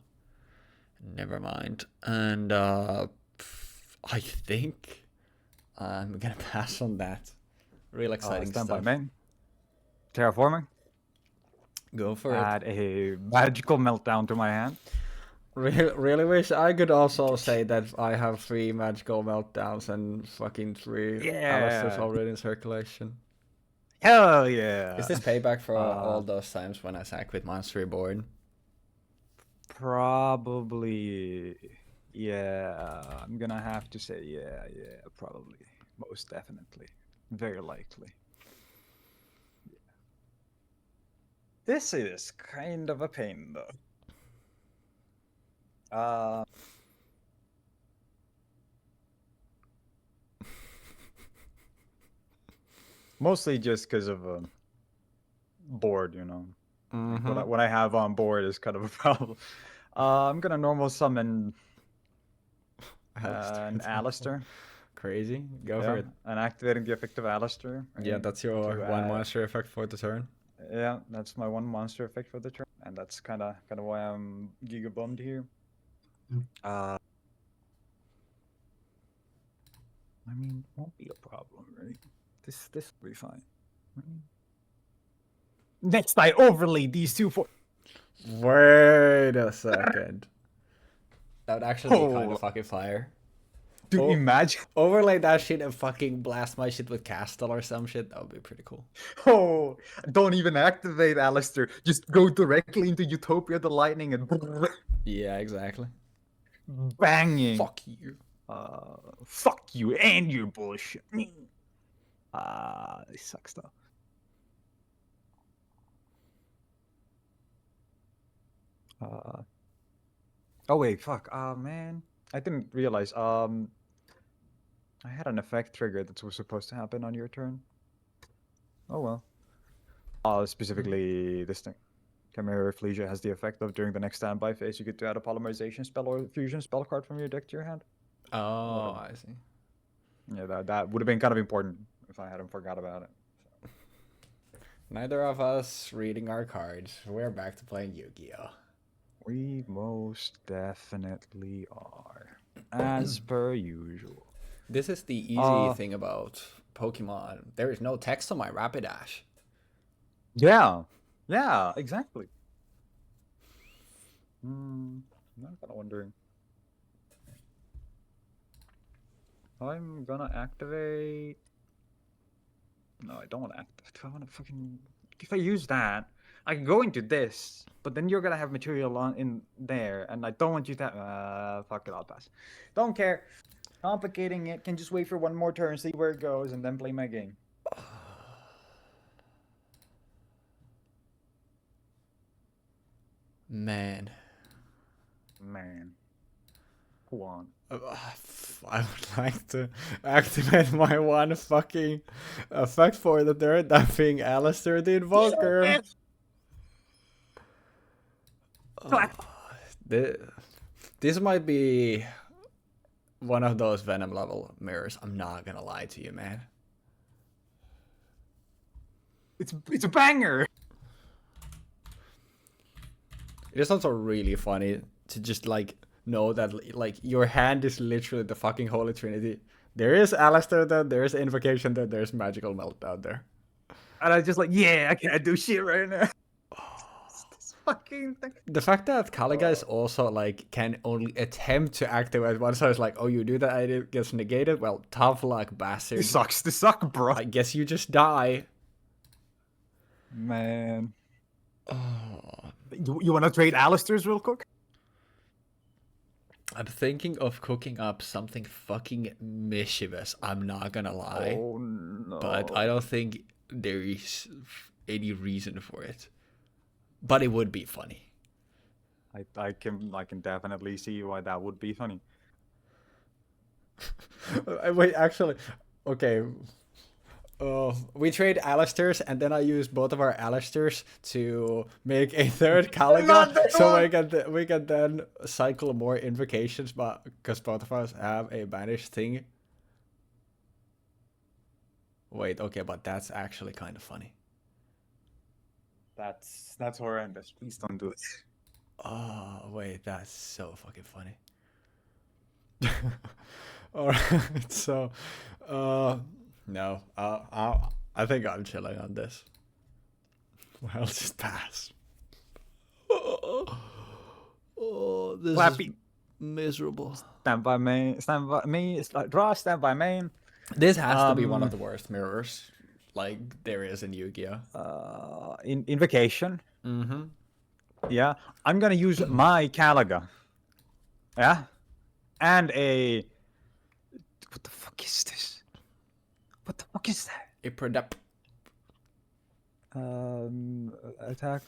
never mind. And I think I'm gonna pass on that. Real exciting stand stuff. By main. Terraforming. Go for it. Add a magical meltdown to my hand. really wish I could also say that I have 3 magical meltdowns and fucking 3 Alistairs Yeah. already in circulation. Hell yeah. Is this payback for all those times when I sack with Monster Reborn? Probably. Yeah. I'm gonna have to say yeah, probably. Most definitely. Very likely. Yeah. This is kind of a pain though. Mostly just because of board, you know. Like what I have on board is kind of a problem. I'm gonna normal summon an Alistair. Crazy. Go for it. And activating the effect of Alistair. Right? Yeah, that's your one monster effect for the turn. Yeah, that's my one monster effect for the turn, and that's kind of why I'm giga bummed here. I mean, won't be a problem, right? This will be fine. Right? Next, I overlay these two for. Wait a second. That would actually be kind of fucking fire. Dude, imagine. Overlay that shit and fucking blast my shit with Castle or some shit. That would be pretty cool. Oh, don't even activate Alistair. Just go directly into Utopia the Lightning and. Yeah, exactly. Banging. Fuck you. Fuck you and your bullshit. This sucks though. Oh wait, fuck. Man, I didn't realize. I had an effect trigger that was supposed to happen on your turn. Oh well. Specifically this thing. Chimera Ephlesia has the effect of during the next standby phase, you get to add a Polymerization spell or fusion spell card from your deck to your hand. Oh, I see. Yeah, that would have been kind of important if I hadn't forgot about it. So. Neither of us reading our cards. We're back to playing Yu-Gi-Oh! We most definitely are, as per usual. This is the easy thing about Pokemon. There is no text on my Rapidash. Yeah, exactly. I'm kind of wondering. I'm gonna activate. No, I don't want to activate. I want to fucking. If I use that, I can go into this, but then you're gonna have material on in there, and I don't want you to. Fuck it, I'll pass. Don't care. Complicating it. Can just wait for one more turn, see where it goes, and then play my game. Man. Go on. I would like to activate my one fucking effect for the turn, that being Alistair the Invoker. This might be one of those Venom level mirrors. I'm not gonna lie to you, man. It's a banger. It is also really funny to just like know that like your hand is literally the fucking Holy Trinity. There is Alistair there, there's Invocation there, there's Magical Meltdown there. And I just like, yeah, I can't do shit right now. This fucking thing. The fact that Kaliga is also like can only attempt to activate one, so it's like, oh, you do that, it gets negated. Well, tough luck, bastard. This sucks, bro. I guess you just die. Man. You want to trade Alistairs real quick? I'm thinking of cooking up something fucking mischievous. I'm not gonna lie. Oh no. But I don't think there is any reason for it. But it would be funny. I can definitely see why that would be funny. Wait, actually, okay. We trade Alistairs, and then I use both of our Alistairs to make a third Kaliga, so we can then cycle more invocations, but because both of us have a banish thing. Wait, okay, but that's actually kind of funny. That's horrendous. Please don't do it. Oh wait, that's so fucking funny. All right, so, no, I think I'm chilling on this. I'll just pass. Oh, this Clappy. is miserable. Stand by main. Stand by me. Draw. Stand by main. This has to be one of the worst mirrors, like there is in Yu-Gi-Oh. Invocation. Mm-hmm. Yeah, I'm gonna use my Caliga. Yeah, and a. What the fuck is this? What the fuck is that? A Predap. Attack.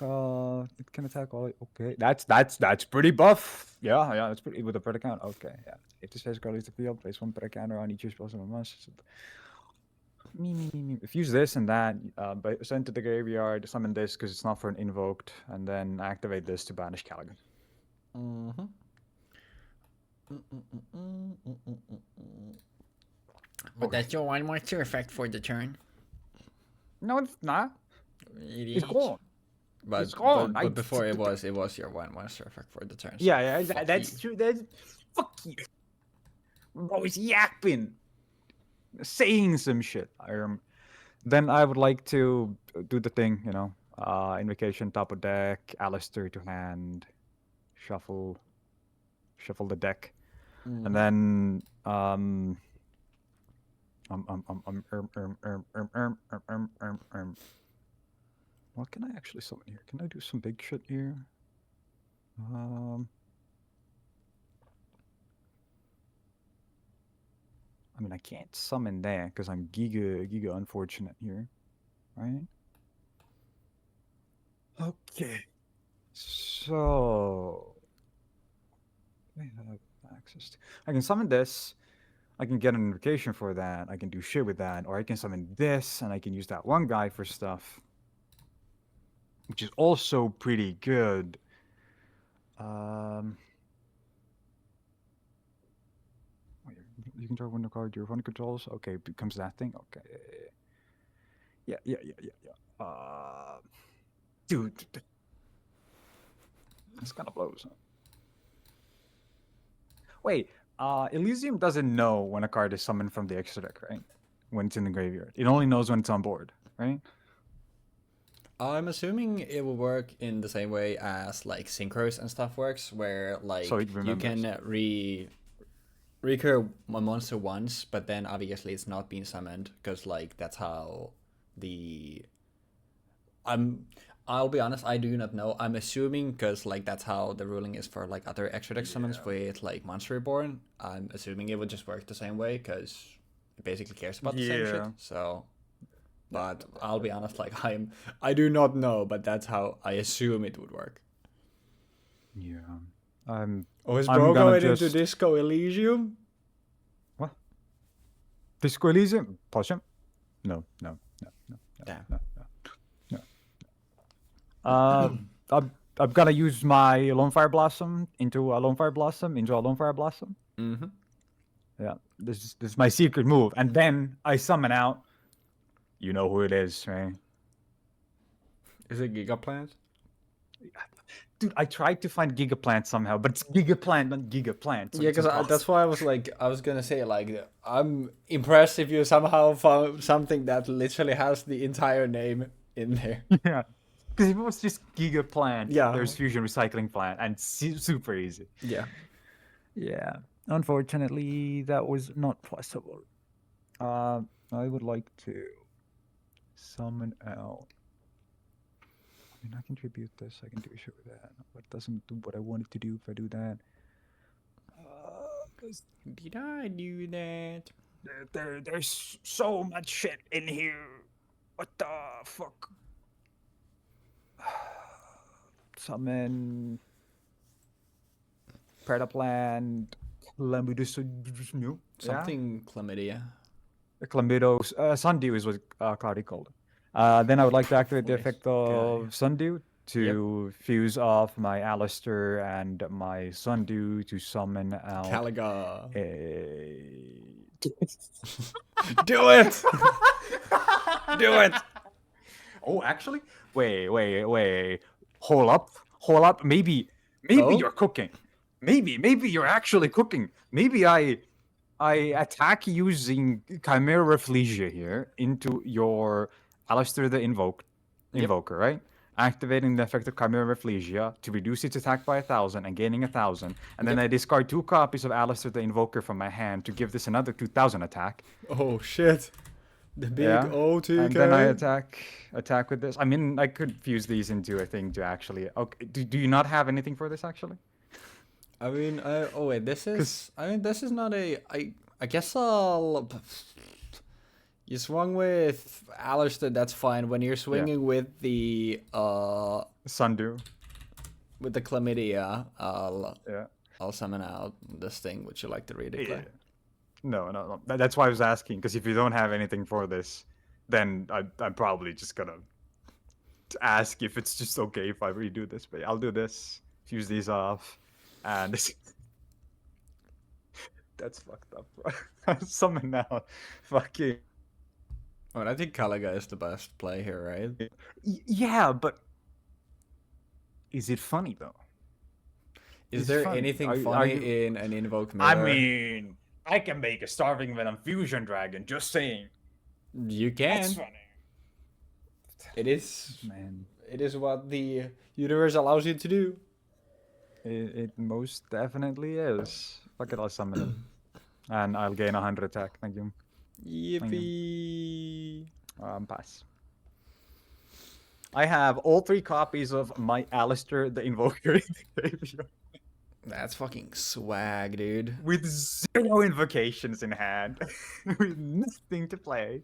It can attack all. Okay, that's pretty buff. Yeah, that's pretty with a Predator count. Okay, yeah. If this phase card leaves the field, place one Predator counter on each spell summon must. If use this and that, send to the graveyard, summon this because it's not for an invoked, and then activate this to banish Caligan. Mm-hmm. But that's your 1/2 effect for the turn. No, it's not. It's gone. But, It's gone. but before it was your 1/1 effect for the turn. So Yeah, that's true. That's fuck you. Bro, he's yapping, saying some shit. Then I would like to do the thing, you know, invocation top of deck, Alistair to hand, shuffle the deck, and then what can I actually summon here? Can I do some big shit here? I mean, I can't summon that because I'm giga unfortunate here, right? Okay. So I have access to. I can summon this. I can get an invocation for that. I can do shit with that, or I can summon this, and I can use that one guy for stuff, which is also pretty good. You can draw one card your opponent controls. Okay, becomes that thing. Okay. Yeah. Dude, this kind of blows. Wait, Elysium doesn't know when a card is summoned from the extra deck, right? When it's in the graveyard. It only knows when it's on board, right? I'm assuming it will work in the same way as like synchros and stuff works, where like So you can recur a monster once, but then obviously it's not being summoned because like that's how the I'll be honest, I do not know. I'm assuming because like that's how the ruling is for like other extra deck summons with like Monster Reborn. I'm assuming it would just work the same way because it basically cares about the same shit. So, but I'll be honest, like I do not know, but that's how I assume it would work. Yeah. Is bro going into Disco Elysium? What? Disco Elysium? Potion? No. Damn. No. I'm gonna use my Lone Fire Blossom into a Lone Fire Blossom Mm-hmm. Yeah, this is my secret move, and then I summon out. You know who it is, right? Is it Gigaplant? Dude, I tried to find Gigaplant somehow, but it's Gigaplant, not Gigaplant. So yeah, because that's why I was gonna say like I'm impressed if you somehow found something that literally has the entire name in there. Yeah. Because if it was just Gigaplant, yeah, there's Fusion Recycling Plant, and super easy. Yeah. Yeah. Unfortunately, that was not possible. I would like to summon out. I mean, I can tribute this. I can do shit with that, but it doesn't do what I want it to do if I do that. Did I do that? There's so much shit in here. What the fuck? Summon Predaplant, Something chlamydia. Chlamydos, Sundew is what Cloudy called it. Then I would like to activate the effect of Sundew to fuse off my Alistair and my Sundew to summon out Caliga. Do it! Do it! Oh, actually? Wait. Hold up. Maybe you're cooking. Maybe you're actually cooking. Maybe I attack using Chimera Rafflesia here into your Alistair the Invoker, right? activating the effect of Chimera Reflegia to reduce its attack by 1,000 and gaining 1,000. And then Yep. I discard 2 copies of Alistair the Invoker from my hand to give this another 2,000 attack. Oh shit. The big Yeah. And then I attack with this. I mean, I could fuse these into a thing to actually. Okay. Do you not have anything for this actually? I mean, oh wait, this Because is. I mean, this is not a. I guess I'll. You swung with Alistair. That's fine. When you're swinging with the Sundew. with the chlamydia, Yeah. I'll summon out this thing. Would you like to read it, Yeah. Clay? No. That's why I was asking. Because if you don't have anything for this, then I'm probably just gonna ask if it's just okay if I redo this. But I'll do this. Fuse these off, and this. That's fucked up, bro. Summon now. Fucking. Well, I think Kalaga is the best play here, right? Yeah, but is it funny though? Is Is it there funny? anything Are funny you? in an Invoke I mirror? mean, I can make a Starving Venom Fusion Dragon. Just saying. You That's can. funny. It is. Man, It is what the universe allows you to do. it most definitely is. Fuck it, I'll summon it. And I'll gain 100 attack. Thank you. Yippee! Pass. I have all 3 copies of my Alistair the Invoker in the graveyard. That's fucking swag, dude. With 0 invocations in hand. With nothing to play.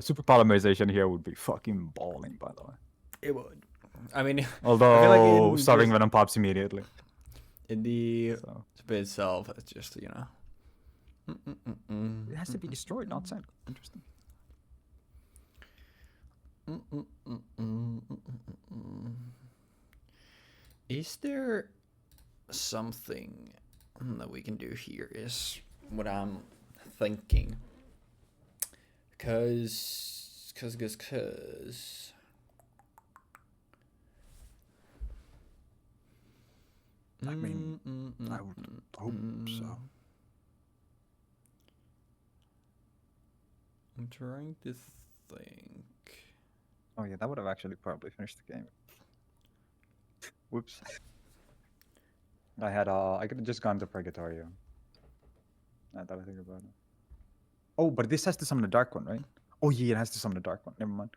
Super Polymerization here would be fucking balling, by the way. It would. I mean, Although I feel like Starving Venom pops immediately. in the So. spit itself, it's just, you know. It has to be destroyed, not sent. Interesting. Is there something that we can do here is what I'm thinking. Cause I mean, I would hope so. I'm trying to think. Oh yeah, that would have actually probably finished the game. Whoops. I could have just gone to Purgatorio. Now that I think about it. Oh, but this has to summon a dark one, right? Oh yeah, it has to summon a dark one. Never mind.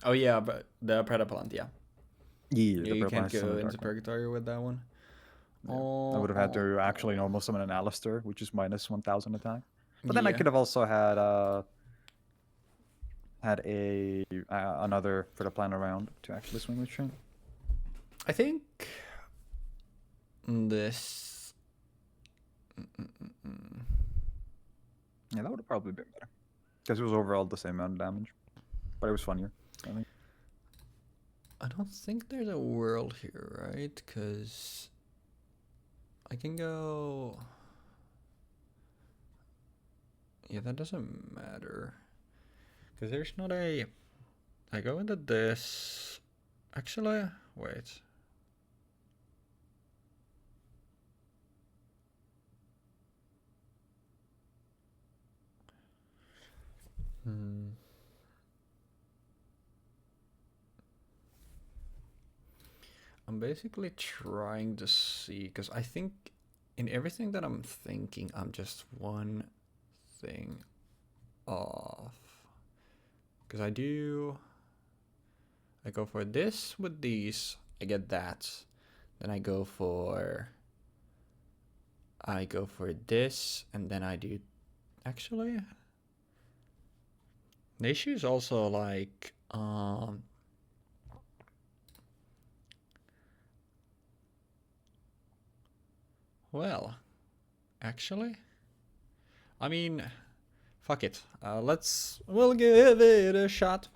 Oh yeah, but the Predaplant, yeah. Yeah, You can't go into Purgatory with that one. Yeah. I would have had to actually normal summon an Alistair, which is minus 1,000 attack. But then I could have also had another Predaplant around to actually swing with Shrink. I think this. Yeah, that would have probably been better. Because it was overall the same amount of damage. But it was funnier, I think. I don't think there's a world here, right? Because I can go. Yeah, that doesn't matter. Because there's not a. I go into this. Actually, wait. I'm basically trying to see, because I think in everything that I'm thinking, I'm just one thing off. Because I go for this with these, I get that. Then I go for this, and then I do, actually, the issue is also like, well, actually, I mean, fuck it. We'll give it a shot.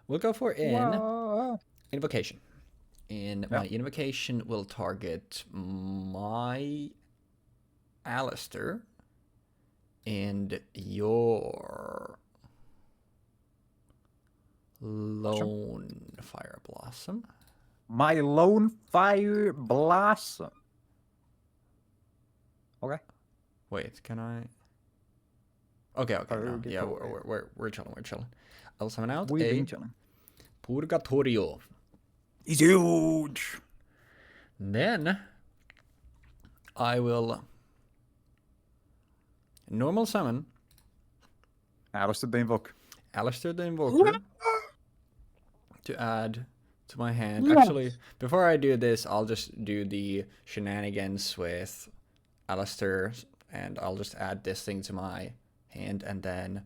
We'll go for invocation. And my invocation will target my Alistair and your Lone Fire Blossom. My Lone Fire Blossom. Okay. Wait, can I? Okay. No, yeah, we're chilling. I'll summon out We've been chilling. Purgatorio. He's huge. Then I will normal summon Alistair the Invoke. Alistair the Invoker to add to my hand. Actually, before I do this, I'll just do the shenanigans with Alistair, and I'll just add this thing to my hand, and then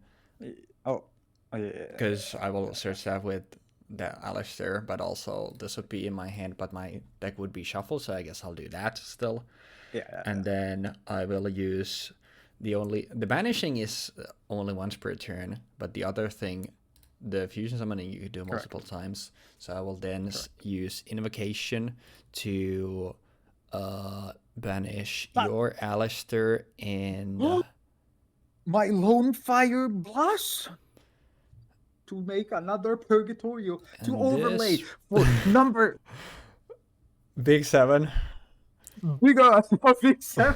because I will search that with the Alistair, but also this would be in my hand, but my deck would be shuffled, so I guess I'll do that still. And then I will use the banishing is only once per turn, but the other thing, the fusion summoning, you could do multiple times. So I will then use invocation to banish your Alistair and my Lone Fire Blast to make another Purgatorio to overlay for number Big 7. Bigger Big 7.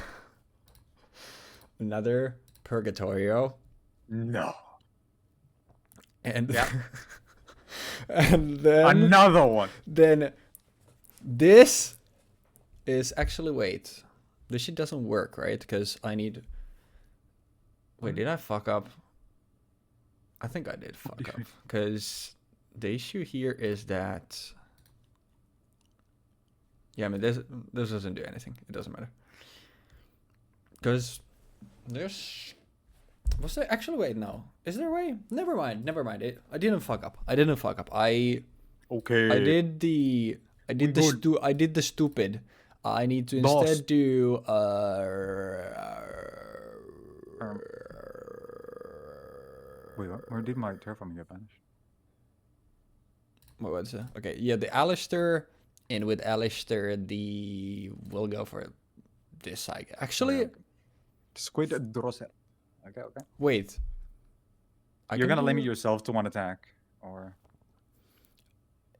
Another Purgatorio. No. And and then another one. Then this is actually, wait, this shit doesn't work, right? Because I need. Wait, did I fuck up? I think I did fuck up. Because the issue here is that. Yeah, I mean, this doesn't do anything. It doesn't matter. Because there's. Was there actually? Wait, no. Is there a way? Never mind. I didn't fuck up. I did the stupid. I need to instead do Wait, where did my terraforming get banished? What was it? Okay, yeah, the Alistair, and with Alistair, we'll go for this side. Actually, Squid Drosser. Okay. Wait. You're gonna limit yourself to one attack, or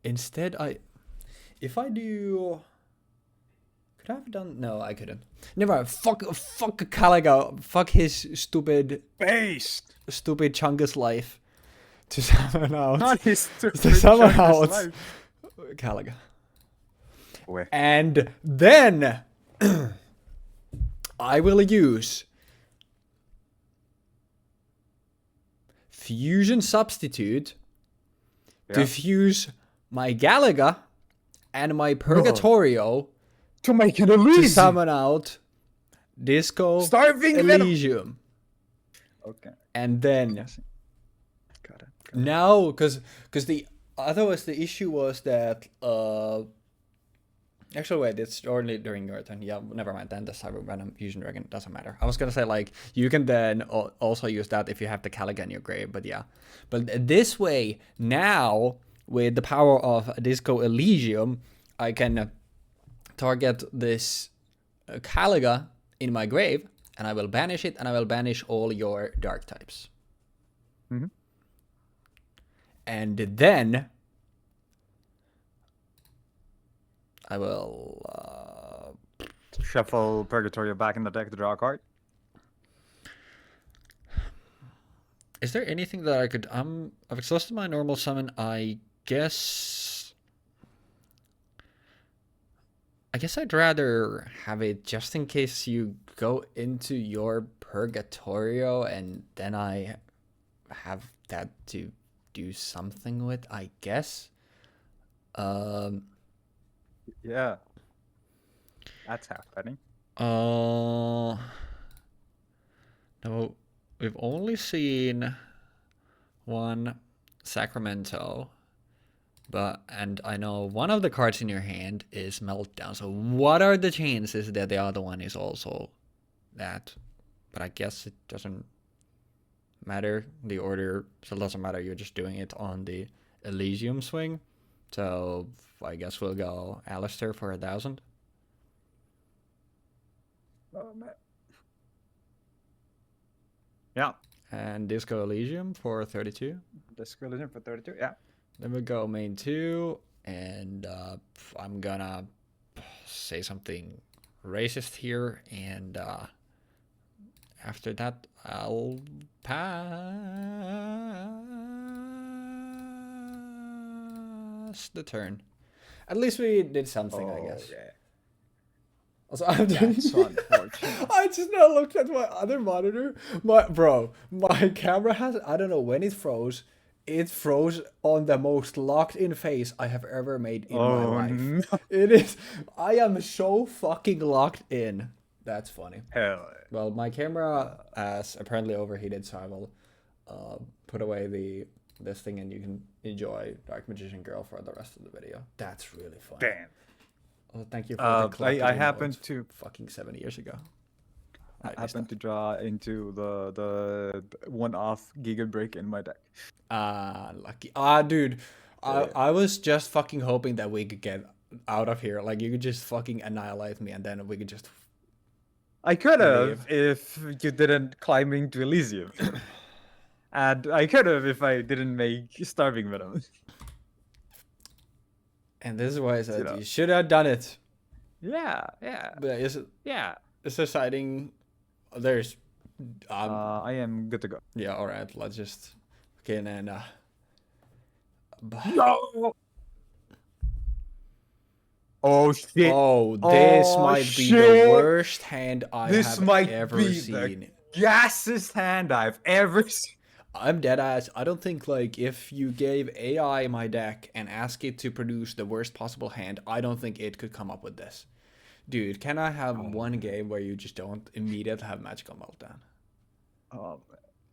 instead if I do. Could I have done? No, I couldn't. Never mind. Fuck Caliga. Fuck his stupid Chungus life. To summon out. Not his stupid to summon out life. Caliga. Where? And then I will use Fusion Substitute to fuse my Galaga and my Purgatorio to make it Elysium. To summon out Disco Starving Elysium. Okay. And then got it. Now, because otherwise the issue was that actually wait, it's only during your turn. Yeah, never mind. Then the Cyber Venom Fusion Dragon doesn't matter. I was gonna say like you can then also use that if you have the Caliga in your grave, but yeah. But this way now with the power of Disco Elysium, I can target this Caliga in my grave, and I will banish it, and I will banish all your dark types. Mm-hmm. And then I will shuffle Purgatorio back in the deck to draw a card. Is there anything that I could? I've exhausted my normal summon. I guess I'd rather have it just in case you go into your Purgatorio, and then I have that to do something with, I guess. Yeah. That's happening. No, we've only seen one Sacramento, and I know one of the cards in your hand is Meltdown. So what are the chances that the other one is also that? But I guess it doesn't matter. The order still doesn't matter. You're just doing it on the Elysium swing. So I guess we'll go Alistair for 1,000. Oh, man. Yeah. And Disco Elysium for 32. Disco Elysium for 32, yeah. Then we go main 2, and I'm gonna say something racist here, and after that I'll pass. pass the turn. At least we did something, I guess. Yeah. Also, I'm That's unfortunate. I just now looked at my other monitor. My camera has, I don't know when it froze. It froze on the most locked in face I have ever made in my life. No. It is, I am so fucking locked in. That's funny. Hell. Well, my camera has apparently overheated, so I will put away this thing and you can enjoy Dark Magician Girl for the rest of the video. That's really fun. Damn. Well, thank you for the clapping I emote happened to fucking 7 years ago. I happened to draw into the one-off Giga Break in my deck. Lucky. Dude, I was just fucking hoping that we could get out of here. Like, you could just fucking annihilate me and then we could just... I could have if you didn't climb into Elysium. And I could have if I didn't make Starving Venom. And this is why I said you should have done it. Yeah. But is it... Yeah. It's deciding... There's... I am good to go. Yeah, alright. Let's just... Okay, and then... No! Oh shit! Oh, this might be the worst hand I have ever seen. The gassest hand I've ever seen. I'm dead ass. I don't think, like, if you gave AI my deck and ask it to produce the worst possible hand, I don't think it could come up with this. Dude, can I have one game where you just don't immediately have Magical Meltdown? Oh,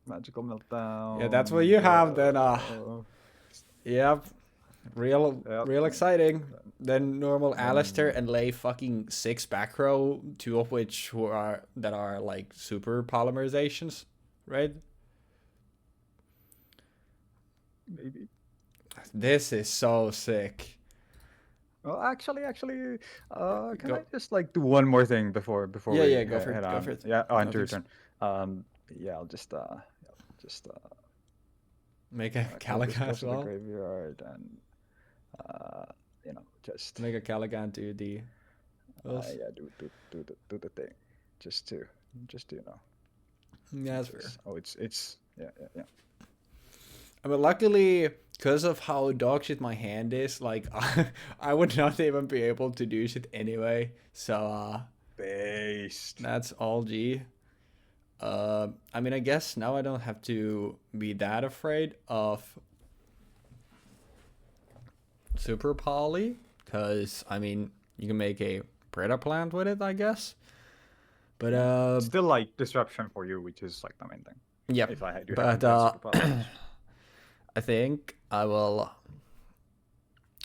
Magical Meltdown. Yeah, that's what you have, then, yep. Real exciting. Then normal Alistair and lay fucking 6 back row, 2 of which are like super polymerizations, right? Maybe. This is so sick. Well, actually, can I just like do one more thing before go we for it. head Go on? for it. Yeah, onto your turn. Yeah, I'll just make a Caligan as well. The graveyard and just make a Caligan do the. Yeah, do the thing, just to Yeah, that's fair. Oh, it's yeah. I mean, luckily, because of how dog shit my hand is, like, I would not even be able to do shit anyway. So, based. That's all G. I mean, I guess now I don't have to be that afraid of Super Poly, because, I mean, you can make a Predaplant with it, I guess. But, still, like, disruption for you, which is, like, the main thing. Yeah, if I do but, have I think I will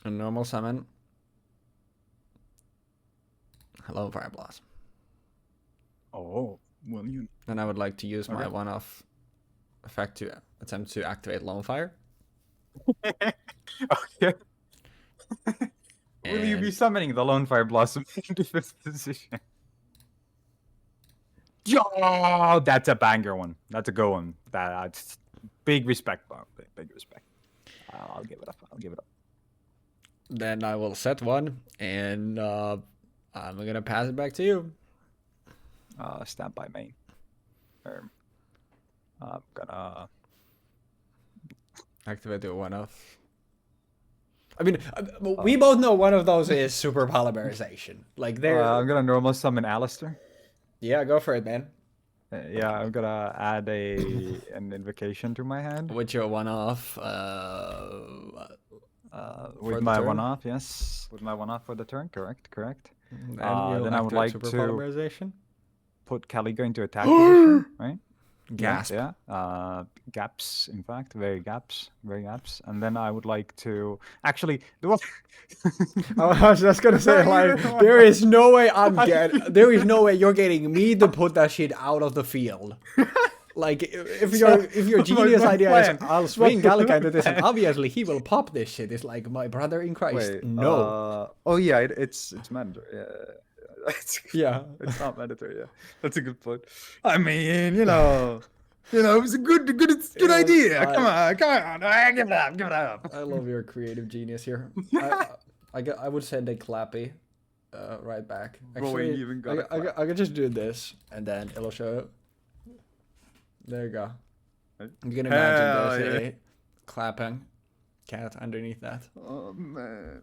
a normal summon Hello Fire Blast. Oh, well, you. And I would like to use my one-off effect to attempt to activate Lone Fire. Okay. Will you be summoning the Lone Fire Blossom in defense position? Yo, that's a banger one. That's a good one. That's big respect, bro. Big respect. I'll give it up. Then I will set one, and I'm gonna pass it back to you. Stand by main. I'm gonna activate the one-off. I mean, we both know one of those is super polymerization. Like, there. I'm gonna normal summon Alistair. Yeah, go for it, man. Yeah, I'm gonna add an invocation to my hand. With your one-off, with my one-off, yes. With my one-off for the turn, correct. Then I would like to polymerization. Put Caliga into attack position, right? Gasp. Yeah. Gaps, in fact, very gaps. And then I would like to actually do what? I was just gonna say, like, there is no way there is no way you're getting me to put that shit out of the field. Like, if your genius idea is I'll swing Gallica into this, and obviously he will pop this shit. It's like, my brother in Christ. Wait, no. Oh yeah, it's mandatory. Yeah. It's not mandatory. Yeah, that's a good point. I mean, it was a good idea. Come on. Give it up. I love your creative genius here. I would send a clappy right back. Actually, I could just do this, and then it'll show. There you go. You can imagine this, clapping. cat underneath that. Oh man.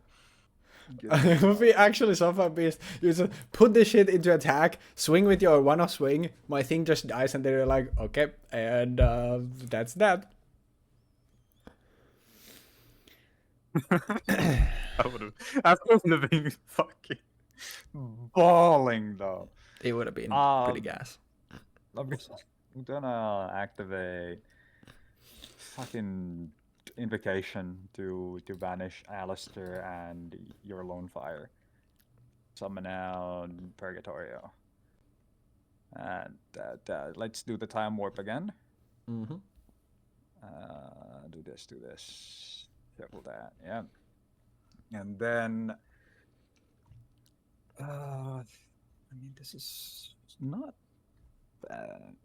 It would be actually so fun because you just put this shit into attack, swing with your one-off swing, my thing just dies, and they're like, okay, and that's that. I would have been fucking bawling though. It would have been pretty gas. I'm gonna activate fucking invocation to banish Alistair and your lone fire. Summon out Purgatorio. And let's do the time warp again. Mm-hmm. Do this. Shuffle that, yeah. And then I mean, this is not bad.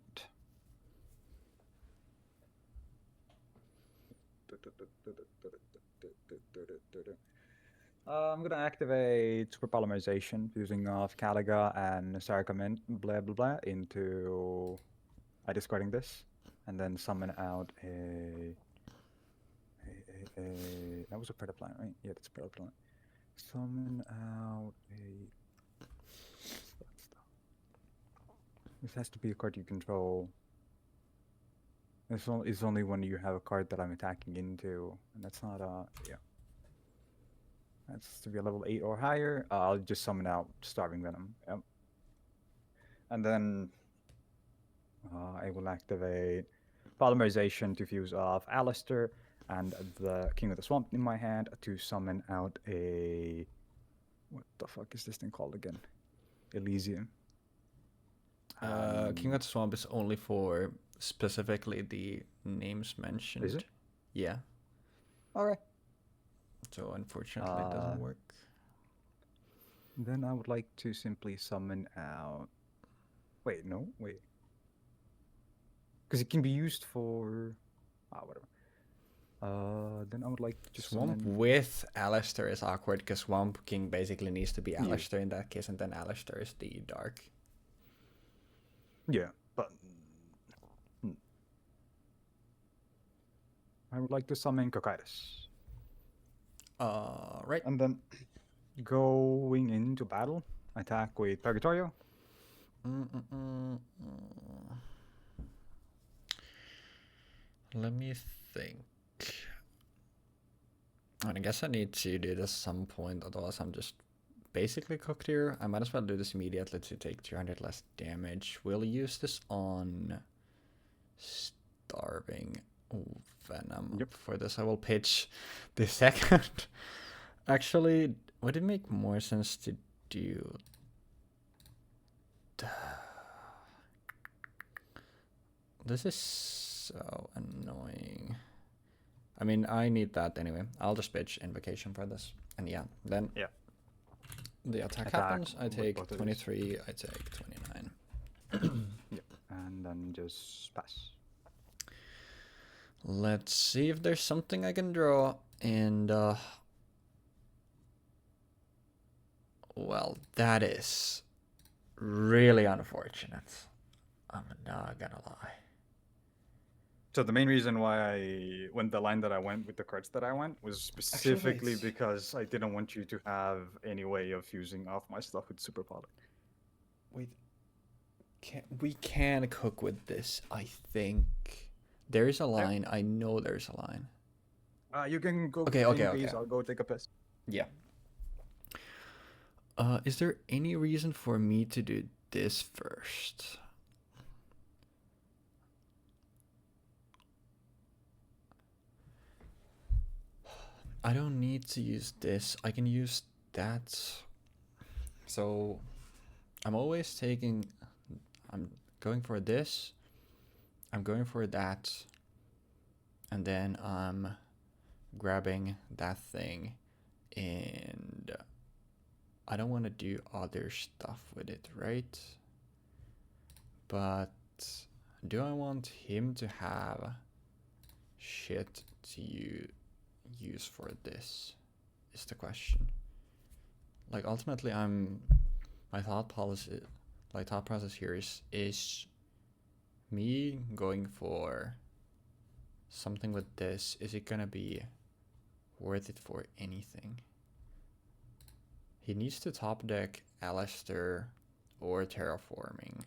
I'm gonna activate Super Polymerization using off Caliga and Sarcament, blah blah blah, into discarding this, and then summon out a that was a Predaplant, right? Yeah, that's a Predaplant. Summon out a. This has to be a card you control. It's only when you have a card that I'm attacking into, and that's not yeah. That's to be a level 8 or higher. I'll just summon out Starving Venom. Yep. And then I will activate Polymerization to fuse off Alistair and the King of the Swamp in my hand to summon out a. What the fuck is this thing called again? Elysium. King of the Swamp is only for specifically the names mentioned. Is it? Yeah. Alright. So unfortunately it doesn't work. Then I would like to simply summon out. Wait, no, wait. Because it can be used for. Whatever. Then I would like to just Swamp summon... with Alistair is awkward because Swamp King basically needs to be Alistair in that case, and then Alistair is the dark. Yeah, but I would like to summon Cocytus. Right. And then going into battle, attack with Purgatorio. Let me think. I guess I need to do this at some point, otherwise I'm just basically cooked here. I might as well do this immediately to take 200 less damage. We'll use this on Starving Venom. Yep. For this I will pitch the second. Actually, would it make more sense to do... This is so annoying. I mean, I need that anyway. I'll just pitch Invocation for this. And yeah, then the attack happens. I take 23, I take 29. Yep. And then just pass. Let's see if there's something I can draw. And, well, that is really unfortunate. I'm not gonna lie. So the main reason why I went the line that I went with the cards that I went was specifically because I didn't want you to have any way of fusing off my stuff with Super Poly. We can cook with this, I think. There is a line. I know there's a line. You can go. Okay. I'll go take a piss. Yeah. Is there any reason for me to do this first? I don't need to use this. I can use that. So I'm always taking... I'm going for this. I'm going for that. And then I'm grabbing that thing. And I don't want to do other stuff with it, right? But do I want him to have shit to use for this is the question. Like ultimately my thought process here is me going for something with this. Is it gonna be worth it for anything. He needs to top deck Alistair or Terraforming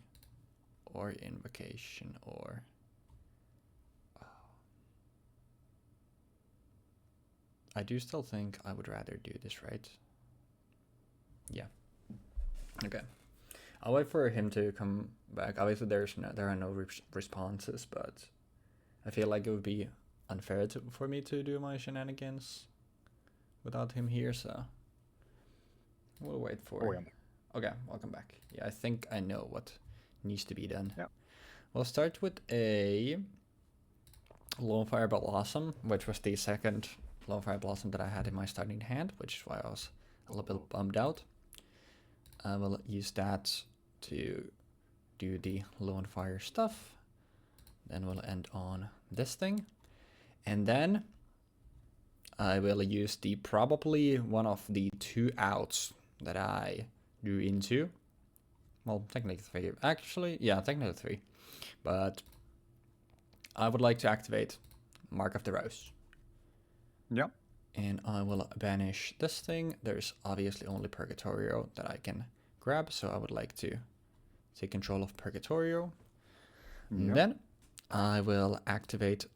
or Invocation or... I do still think I would rather do this, right? Yeah. Okay. I'll wait for him to come back. Obviously, there are no responses, but I feel like it would be unfair for me to do my shenanigans without him here, so we'll wait for... Oh, yeah. Okay, welcome back. Yeah, I think I know what needs to be done. Yeah. We'll start with a Lonefire Blossom, which was the second Lonefire Blossom that I had in my starting hand, which is why I was a little bit bummed out. I will use that to do the Lonefire stuff. Then we'll end on this thing. And then I will use the probably one of the 2 outs that I drew into. Well, technically 3. Actually, yeah, technically 3. But I would like to activate Mark of the Rose. Yep. And I will banish this thing. There's obviously only Purgatorio that I can grab, so I would like to take control of Purgatorio. Yep. Then I will activate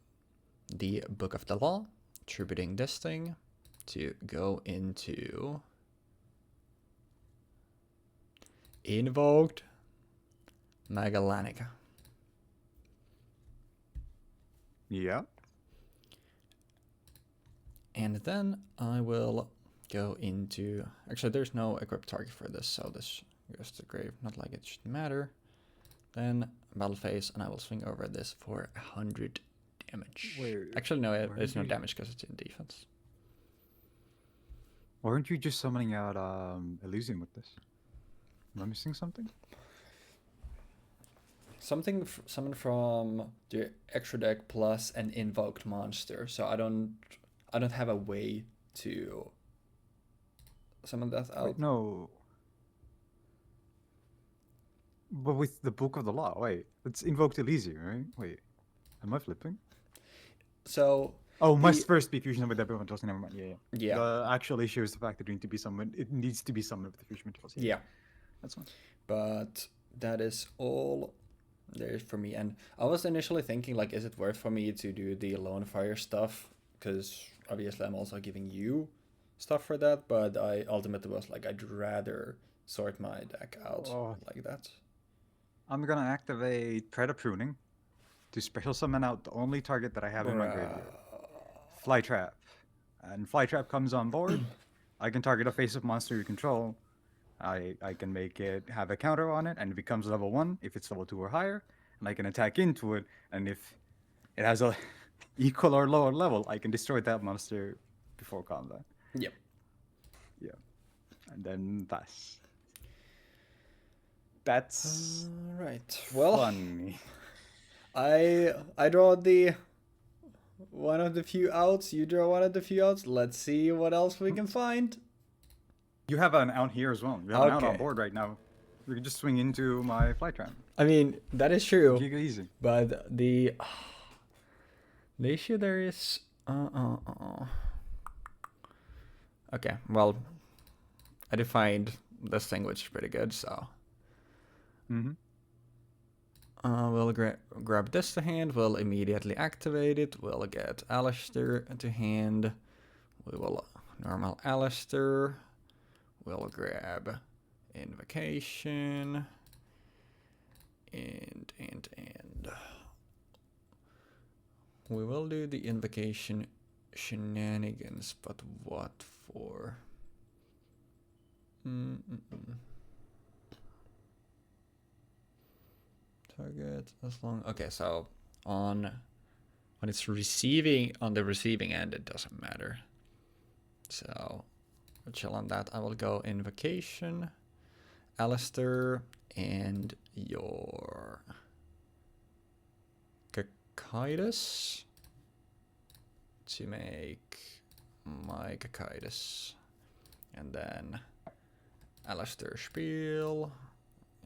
the Book of the Law, tributing this thing to go into Invoked Magallanica. Yeah. And then I will go into... Actually, there's no equipped target for this, so this goes to the grave. Not like it should matter. Then battle phase, and I will swing over this for 100 damage. Wait, actually, no, it's no damage because it's in defense. Weren't you just summoning out Elysium with this? Am I missing something? Something summoned from the extra deck plus an invoked monster, so I don't have a way to summon that out. Wait, no. But with the Book of the Law, wait, it's Invoked Elysium, right? Wait, am I flipping? So... Oh, must first be fusion with everyone else. Never mind. Yeah, yeah. Yeah. The actual issue is the fact that it needs to be summoned with the fusion materials. Yeah. That's fine. But that is all there is for me. And I was initially thinking, like, is it worth for me to do the Lonefire stuff? Because obviously I'm also giving you stuff for that. But I ultimately was like, I'd rather sort my deck out like that. I'm going to activate Predapruning to special summon out the only target that I have in my graveyard. Flytrap. And Flytrap comes on board. I can target a face-up monster you control. I can make it have a counter on it, and it becomes level 1 if it's level 2 or higher. And I can attack into it, and if it has a equal or lower level, I can destroy that monster before combat. Yep. Yeah. And then pass. That's right. Well, funny. I draw the one of the few outs. You draw one of the few outs. Let's see what else we can find. You have an out here as well. You have an out on board right now. You can just swing into my Flytrap. I mean, that is true. Giga easy. But the issue there is... Okay, well, I defined this thing, which is pretty good, so... We'll grab this to hand, we'll immediately activate it, we'll get Alistair to hand, we will normal Alistair, we'll grab Invocation, and we will do the Invocation shenanigans, but what for? Target as long... Okay, so when it's receiving, on the receiving end, it doesn't matter. So we'll chill on that. I will go Invocation, Alistair, and your Kakaitis to make my Kakaitis. And then Alistair Spiel,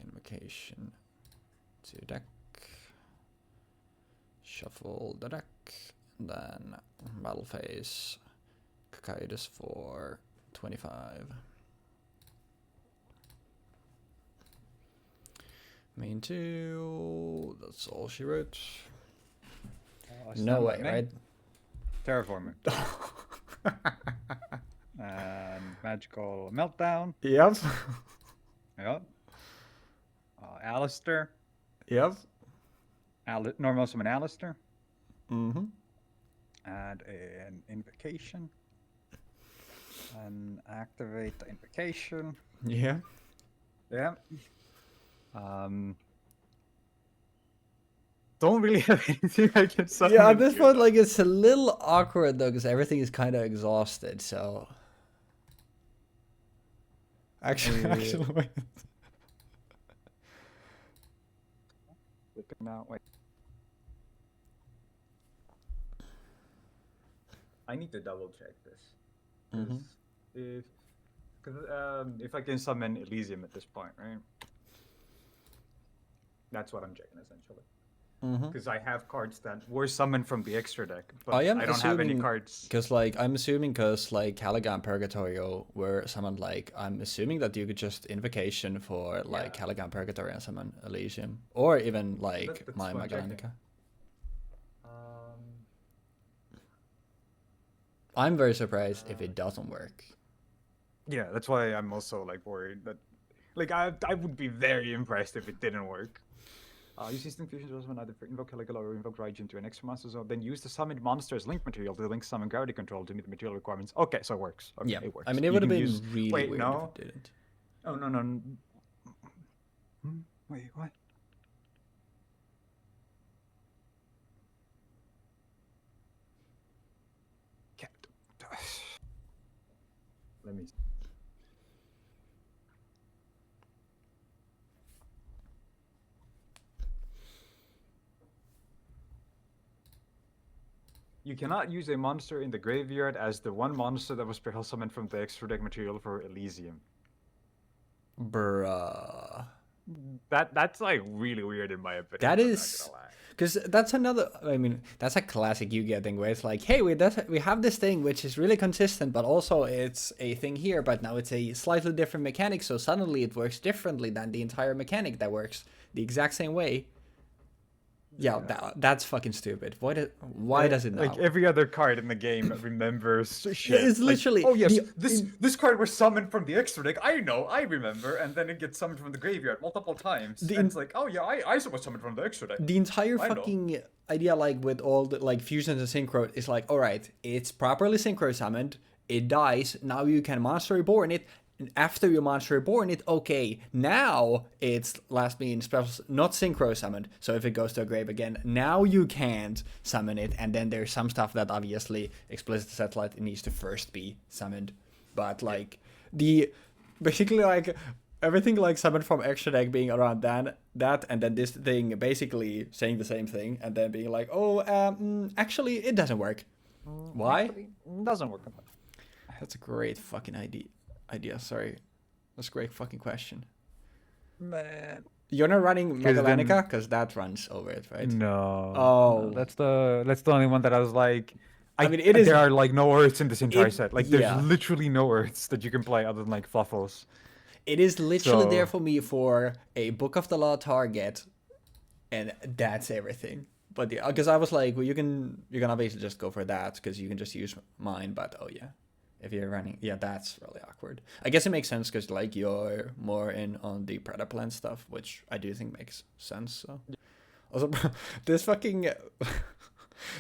Invocation to deck, shuffle the deck, and then battle phase Kakaitis for 25. Main 2, that's all she wrote. No way, right? Terraforming. And magical meltdown. Yep. Yep. Alistair. Yep. Normal summon Alistair. Mm-hmm. Add an invocation. And activate the invocation. Yeah. Yeah. Don't really have anything I can summon. Yeah, at this point, like, it's a little awkward, though, because everything is kind of exhausted, so... Actually, wait. Now, wait. I need to double check this. If I can summon Elysium at this point, right? That's what I'm checking, essentially. Because I have cards that were summoned from the extra deck, but I don't have any cards. Because, like, I'm assuming because, like, Caligan Purgatorio were summoned, like, I'm assuming that you could just Invocation for, like, Caligan Purgatorio and summon Elysium. Or even, like, my Magallanica. I'm very surprised if it doesn't work. Yeah, that's why I'm also, like, worried that... Like, I would be very impressed if it didn't work. Use Instinct Fusion to summon either Invoke Caligula or Invoke Raijin into an extra monster zone. Then use the summoned monster's link material to link summon Gravity Control to meet the material requirements. Okay, so it works. Okay, yeah, it works. I mean, it would have been really weird no. if it didn't. Oh, no. Wait, what? Let me... You cannot use a monster in the graveyard as the one monster that was special summoned from the extra deck material for Elysium. Bruh. That's like really weird in my opinion. That is... Because that's another... I mean, that's a classic Yu-Gi-Oh thing where it's like, hey, we have this thing which is really consistent, but also it's a thing here, but now it's a slightly different mechanic, so suddenly it works differently than the entire mechanic that works the exact same way. Yeah, that's fucking stupid. Why does it not? Like every other card in the game remembers shit. It's literally... Like, oh yes, this card was summoned from the extra deck. I know, I remember. And then it gets summoned from the graveyard multiple times. And it's like, oh yeah, I was summoned from the extra deck. The entire fucking idea, like with all the like fusions and synchro, is like, alright, it's properly synchro summoned, it dies, now you can monster reborn it. After you monster reborn it, okay, now it's last being special, not synchro summoned. So if it goes to a grave again, now you can't summon it. And then there's some stuff that obviously explicit satellite needs to first be summoned. But like basically like everything like summoned from extra deck being around that, and then this thing basically saying the same thing and then being like, oh, actually it doesn't work. Why? It doesn't work. That's a great fucking idea. Sorry, that's a great fucking question. Man, you're not running Magallanica because that runs over it, right? No. Oh, no, that's the only one that I was like. I mean, it is. There are like no Earths in this entire set. Like, there's literally no Earths that you can play other than like Fluffles. It is literally there for me for a Book of the Law target, and that's everything. But because I was like, well, you can obviously just go for that because you can just use mine. But oh yeah. If you're running, that's really awkward. I guess it makes sense because like you're more in on the Predaplant stuff, which I do think makes sense. So, also, this fucking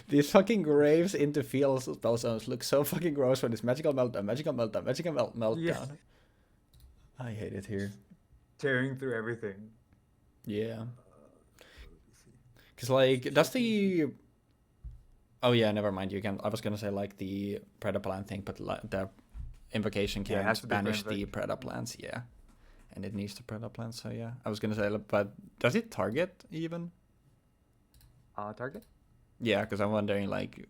these fucking graves into field spell zones look so fucking gross when it's magical meltdown, meltdown. Yes. I hate it here. Tearing through everything. Yeah. Because like, does the... Oh yeah, never mind. You can. I was gonna say like the Predaplant thing, but the invocation can't banish the Predaplants. Yeah, and it needs the Predaplants. So yeah, I was gonna say, but does it target even? Target? Yeah, because I'm wondering like,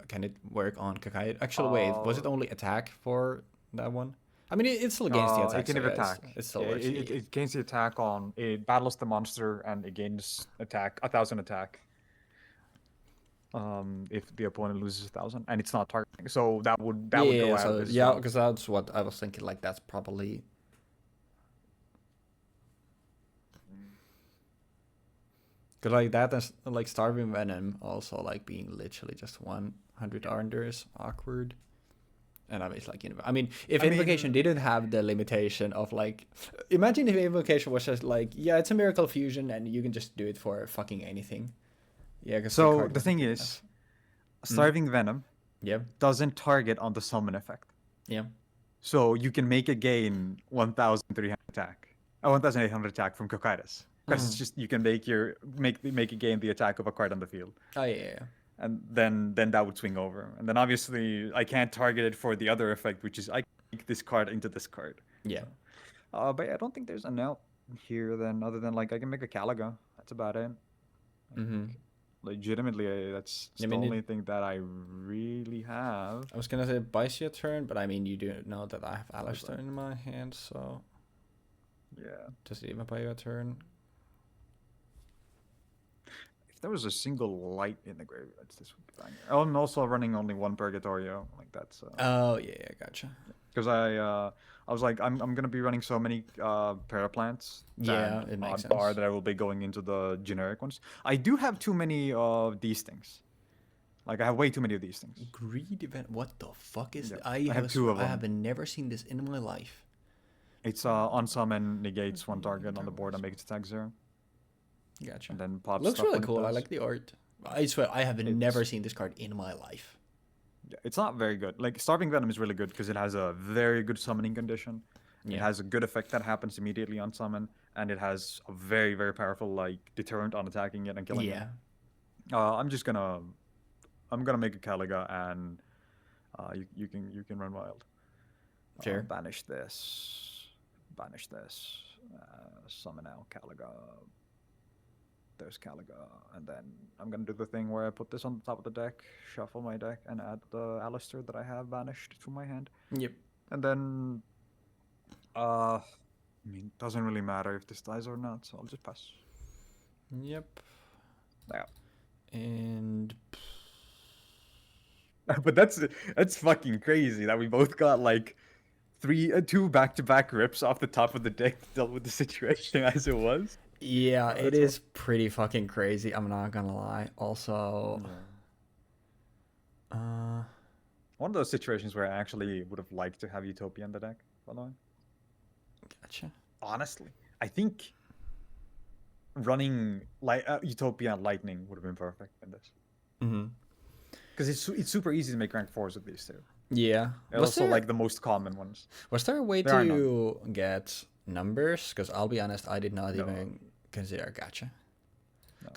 can it work on Kakai? Actually, wait, was it only attack for that one? I mean, it still gains the attack. It can have attack. It still it gains the attack on. It battles the monster and it gains attack 1,000 attack. if the opponent loses 1,000 and it's not targeting. So that would Yeah, go out so as yeah, well. because that's what I was thinking. Like that's probably. Cause like that is like starving venom also like being literally just 100 Arnders awkward. And I mean, it's like, I mean, if Invocation didn't have the limitation of like, imagine if Invocation was just like, yeah, it's a miracle fusion and you can just do it for fucking anything. Yeah, because So the thing is, starving venom yeah, doesn't target on the summon effect. yeah, So you can make a gain 1,300 attack, 1,800 attack from Kokaitis. Because it's just you can make a gain the attack of a card on the field. Oh yeah. And then that would swing over. And then obviously I can't target it for the other effect, which is I make this card into this card. Yeah. But I don't think there's an out here then, other than like I can make a Caliga. That's about it. Legitimately, that's the only thing that I really have. I was gonna say buys you a turn, but I mean you do know that I have Alistair in my hand, so yeah, just even buy you a turn. If there was a single light in the graveyard, this would be fine. Oh, I'm also running only one Purgatorio, like that's. Oh yeah, gotcha. Because I was like I'm gonna be running so many Predaplants. Yeah, it makes sense. That I will be going into the generic ones. I do have too many of these things. Like I have way too many of these things. Greed event. What the fuck is? I have two of them. I have never seen this in my life. It's unsummon negates one target on the board and makes attack 0. Gotcha. And then pops. Looks really cool. I like the art. I swear I have never seen this card in my life. Yeah, it's not very good. Like Starving Venom is really good because it has a very good summoning condition. Yeah. It has a good effect that happens immediately on summon, and it has a very, very powerful like deterrent on attacking it and killing it. I'm gonna make a Caliga, and you can run wild. Sure. Banish this. Summon out Caliga. There's Caliga, and then I'm gonna do the thing where I put this on the top of the deck, shuffle my deck, and add the Alistair that I have banished to my hand. Yep. And then, I mean, it doesn't really matter if this dies or not, so I'll just pass. Yep. Yeah. And. But that's fucking crazy that we both got like two back-to-back rips off the top of the deck to deal with the situation as it was. Yeah, it is pretty fucking crazy. I'm not gonna lie. Also, one of those situations where I actually would have liked to have Utopia in the deck, by the way. Gotcha. Honestly, I think running Utopia and Lightning would have been perfect in this. Because it's super easy to make rank 4s with these two. Yeah. Also, like the most common ones. Was there a way to get numbers? Because I'll be honest, I did not even consider. Gotcha.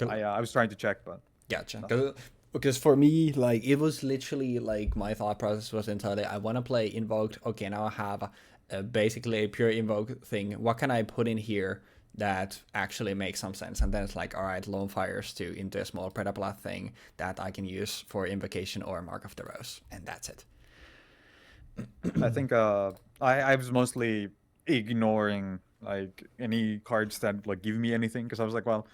No, I was trying to check, but gotcha. Because for me, like it was literally like my thought process was entirely I want to play Invoked. Okay, now I have basically a pure Invoke thing. What can I put in here that actually makes some sense? And then it's like, all right, Lone Fires into a small Predaplant thing that I can use for Invocation or Mark of the Rose, and that's it. I think I was mostly ignoring like any cards that like give me anything because I was like, well,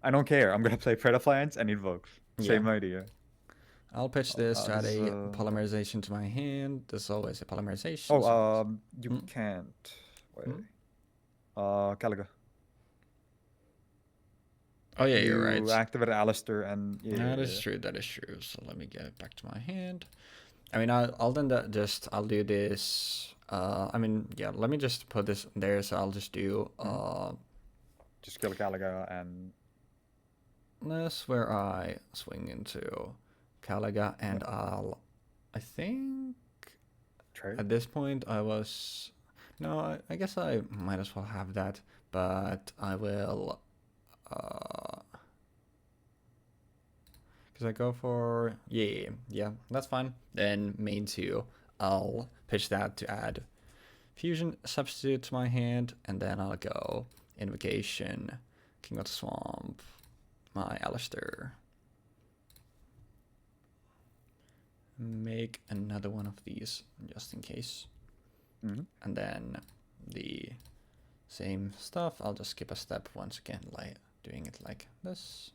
I don't care. I'm gonna play Predaplants and Invoke. Same idea. I'll pitch this to add a Polymerization to my hand. There's always a Polymerization. Oh, you can't. Wait. Caliga. Oh yeah, you're right. You activate Alistair and that is true. That is true. So let me get it back to my hand. I mean, I'll then I'll do this. I mean, yeah. Let me just put this there. So I'll just do. Just kill Caliga and. This where I swing into Caliga and I think. Trade? At this point I was. No, I guess I might as well have that, but I will. Because I go for yeah, that's fine. Then main 2, I'll pitch that to add fusion substitute to my hand, and then I'll go Invocation, King of the Swamp, my Alistair. Make another one of these just in case. And then the same stuff. I'll just skip a step once again, like doing it like this.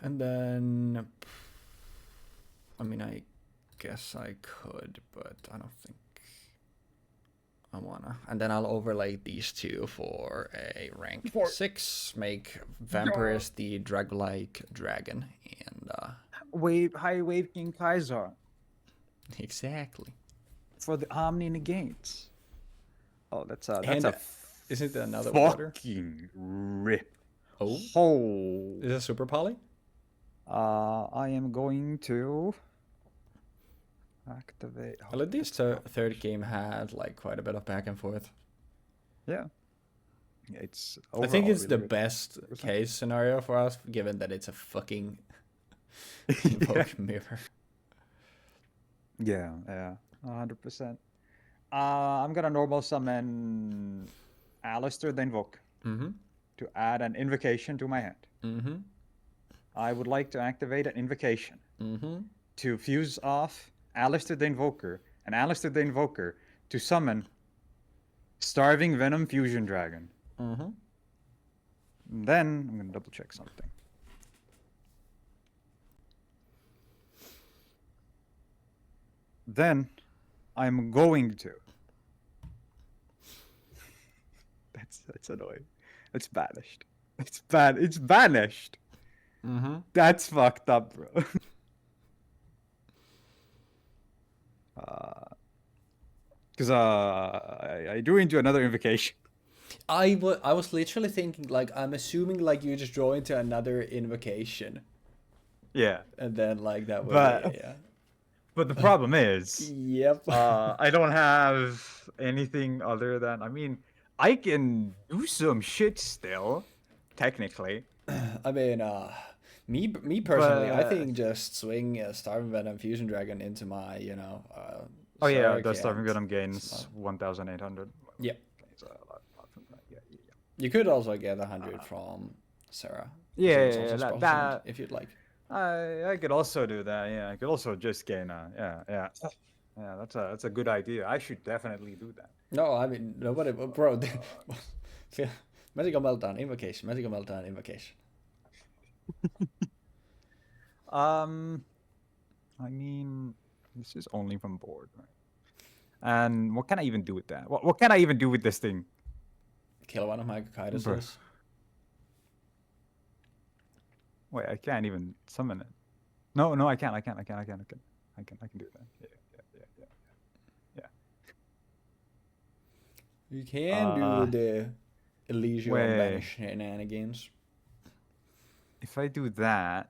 And then, I mean, I guess I could, but I don't think I wanna. And then I'll overlay these two for a rank 6. Make Vampirus the drag-like dragon, and High Wave King Kaiser exactly. for the Omni negates. Oh, that's And a isn't it another water? fucking rip. Oh, Oh. is it super poly? I am going to activate. Well, at least the third game had like quite a bit of back and forth. Yeah. It's. I think it's really the good. best case scenario for us, given that it's a fucking invoke mirror. Yeah, 100%. I'm gonna normal summon Alistair the Invoke to add an invocation to my hand. I would like to activate an invocation to fuse off Alistair the Invoker and Alistair the Invoker to summon Starving Venom Fusion Dragon. Then I'm gonna double check something. Then I'm going to. That's annoying. It's banished. It's bad. It's banished. That's fucked up, bro. Because I drew into another invocation. I was literally thinking, like, I'm assuming like you just draw into another invocation. Yeah. And then like that would But But the problem is, yep. I don't have anything other than, I mean, I can do some shit still, technically. I mean, me personally, I But- think just swing Starving Venom Fusion Dragon into my, Oh yeah, Sarah the Starving can't. Venom gains 1,800. Yep. It's a lot from that. Yeah. You could also get 100 from Sarah. Yeah, Sarah's yeah, also that- spell that- summoned, if you'd like. I could also do that. Yeah, I could also just gain yeah. That's a good idea. I should definitely do that. No, I mean nobody, bro. Magical Meltdown Invocation, Magical Meltdown Invocation. I mean, this is only from board, right? And what can I even do with that? What can I even do with this thing? Kill one of my Kaidoses. Wait, I can't even summon it. No, I can't. I can do that. Yeah. You can do the Elysium wait. banish shenanigans. If I do that,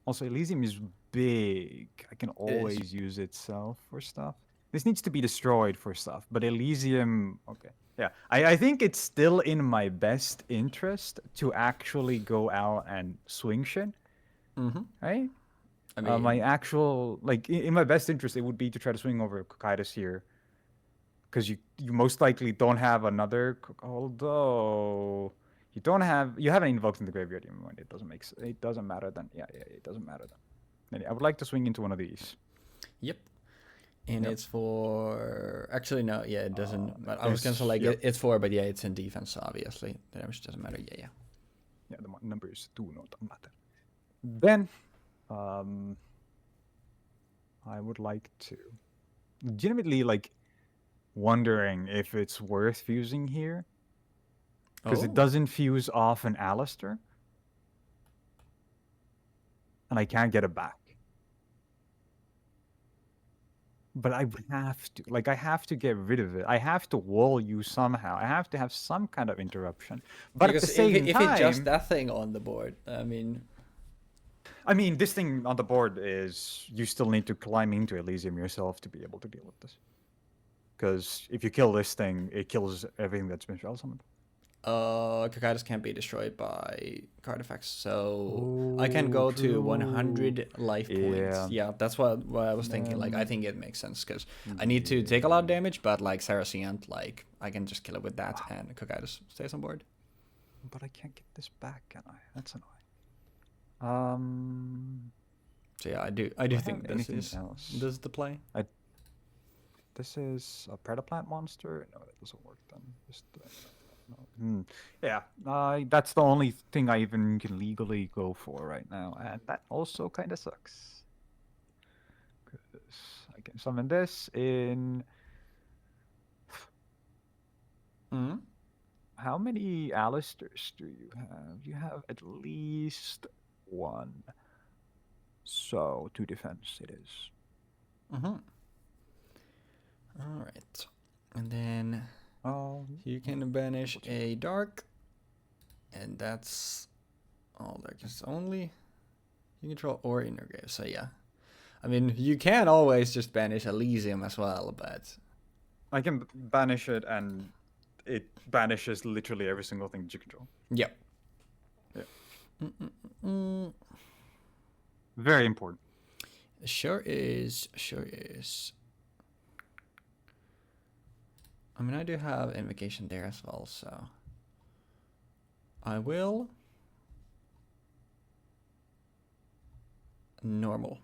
also Elysium is big. I can always use itself for stuff. This needs to be destroyed for stuff, but Elysium, okay. Yeah, I think it's still in my best interest to actually go out and swing shit. Right? I mean, my actual, like, in my best interest, it would be to try to swing over Kokaitis here. Because you most likely don't have another, although you haven't invoked in the graveyard anymore. It doesn't matter then. Yeah, it doesn't matter then. I would like to swing into one of these. Yep. And it's for... Actually, no. Yeah, it doesn't... I was going to say, like, yep. it's for... But yeah, it's in defense, obviously. The damage doesn't matter. Yeah. Yeah, the numbers do not matter. Then, I would like to... Legitimately, like, wondering if it's worth fusing here. Because it doesn't fuse off an Alistair. And I can't get it back. But I have to. Like, I have to get rid of it. I have to wall you somehow. I have to have some kind of interruption. But Because at the same if time... it's just that thing on the board, I mean, this thing on the board is... You still need to climb into Elysium yourself to be able to deal with this. Because if you kill this thing, it kills everything that's been shell summoned. Kokaitis can't be destroyed by card effects, so I can go to 100 life points. Yeah, that's what I was thinking. Like, I think it makes sense because I need to take a lot of damage, but like Saracent, like I can just kill it with that, and Kokaitis stays on board. But I can't get this back, can I? That's annoying. So yeah, I do think this is the play. This is a Predaplant monster. No, that doesn't work then. Just Yeah, that's the only thing I even can legally go for right now, and that also kind of sucks. 'Cause I can summon this in. Mm. How many Alistairs do you have? You have at least one. So, 2 defense it is. Mm-hmm. All right. And then Oh, you can banish a dark, and that's all there is only. You control or inner grave. So yeah. I mean, you can always just banish Elysium as well, but I can banish it, and it banishes literally every single thing that you control. yep. Yeah. Mm-mm-mm. Very important. Sure is. Sure is. I mean, I do have invocation there as well, so I will normal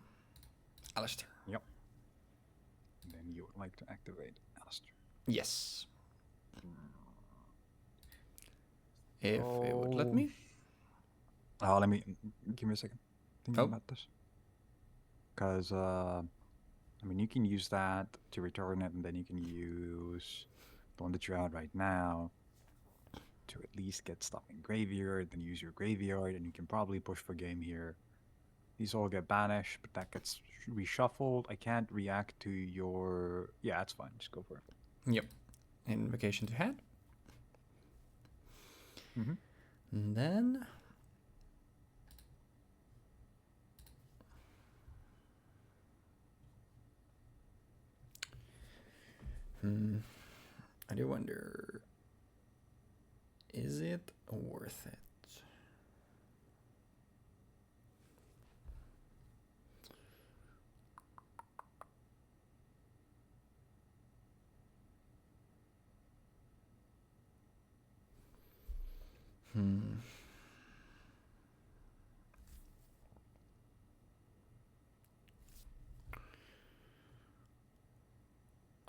Alistair. Yep. And then you would like to activate Alistair. Yes. If it would let me. Oh, let me give me a second. Thinking Oh. about this. Because, I mean, you can use that to return it, and then you can use the one that you have right now to at least get stuff in graveyard, then use your graveyard, and you can probably push for game here. These all get banished, but that gets reshuffled. I can't react to your... Yeah, that's fine. Just go for it. Yep. Invocation to hand. Mm-hmm. And then I do wonder, is it worth it?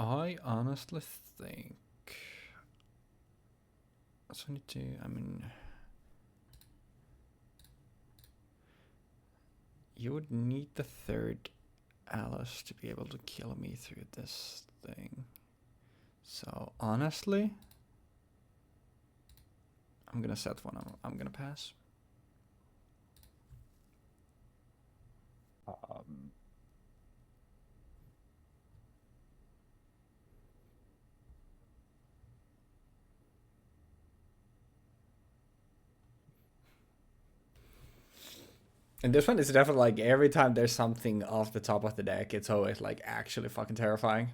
I honestly think 22, I mean, you would need the third Alice to be able to kill me through this thing. So honestly, I'm gonna set one. I'm gonna pass. And this one is definitely like every time there's something off the top of the deck, it's always like actually fucking terrifying.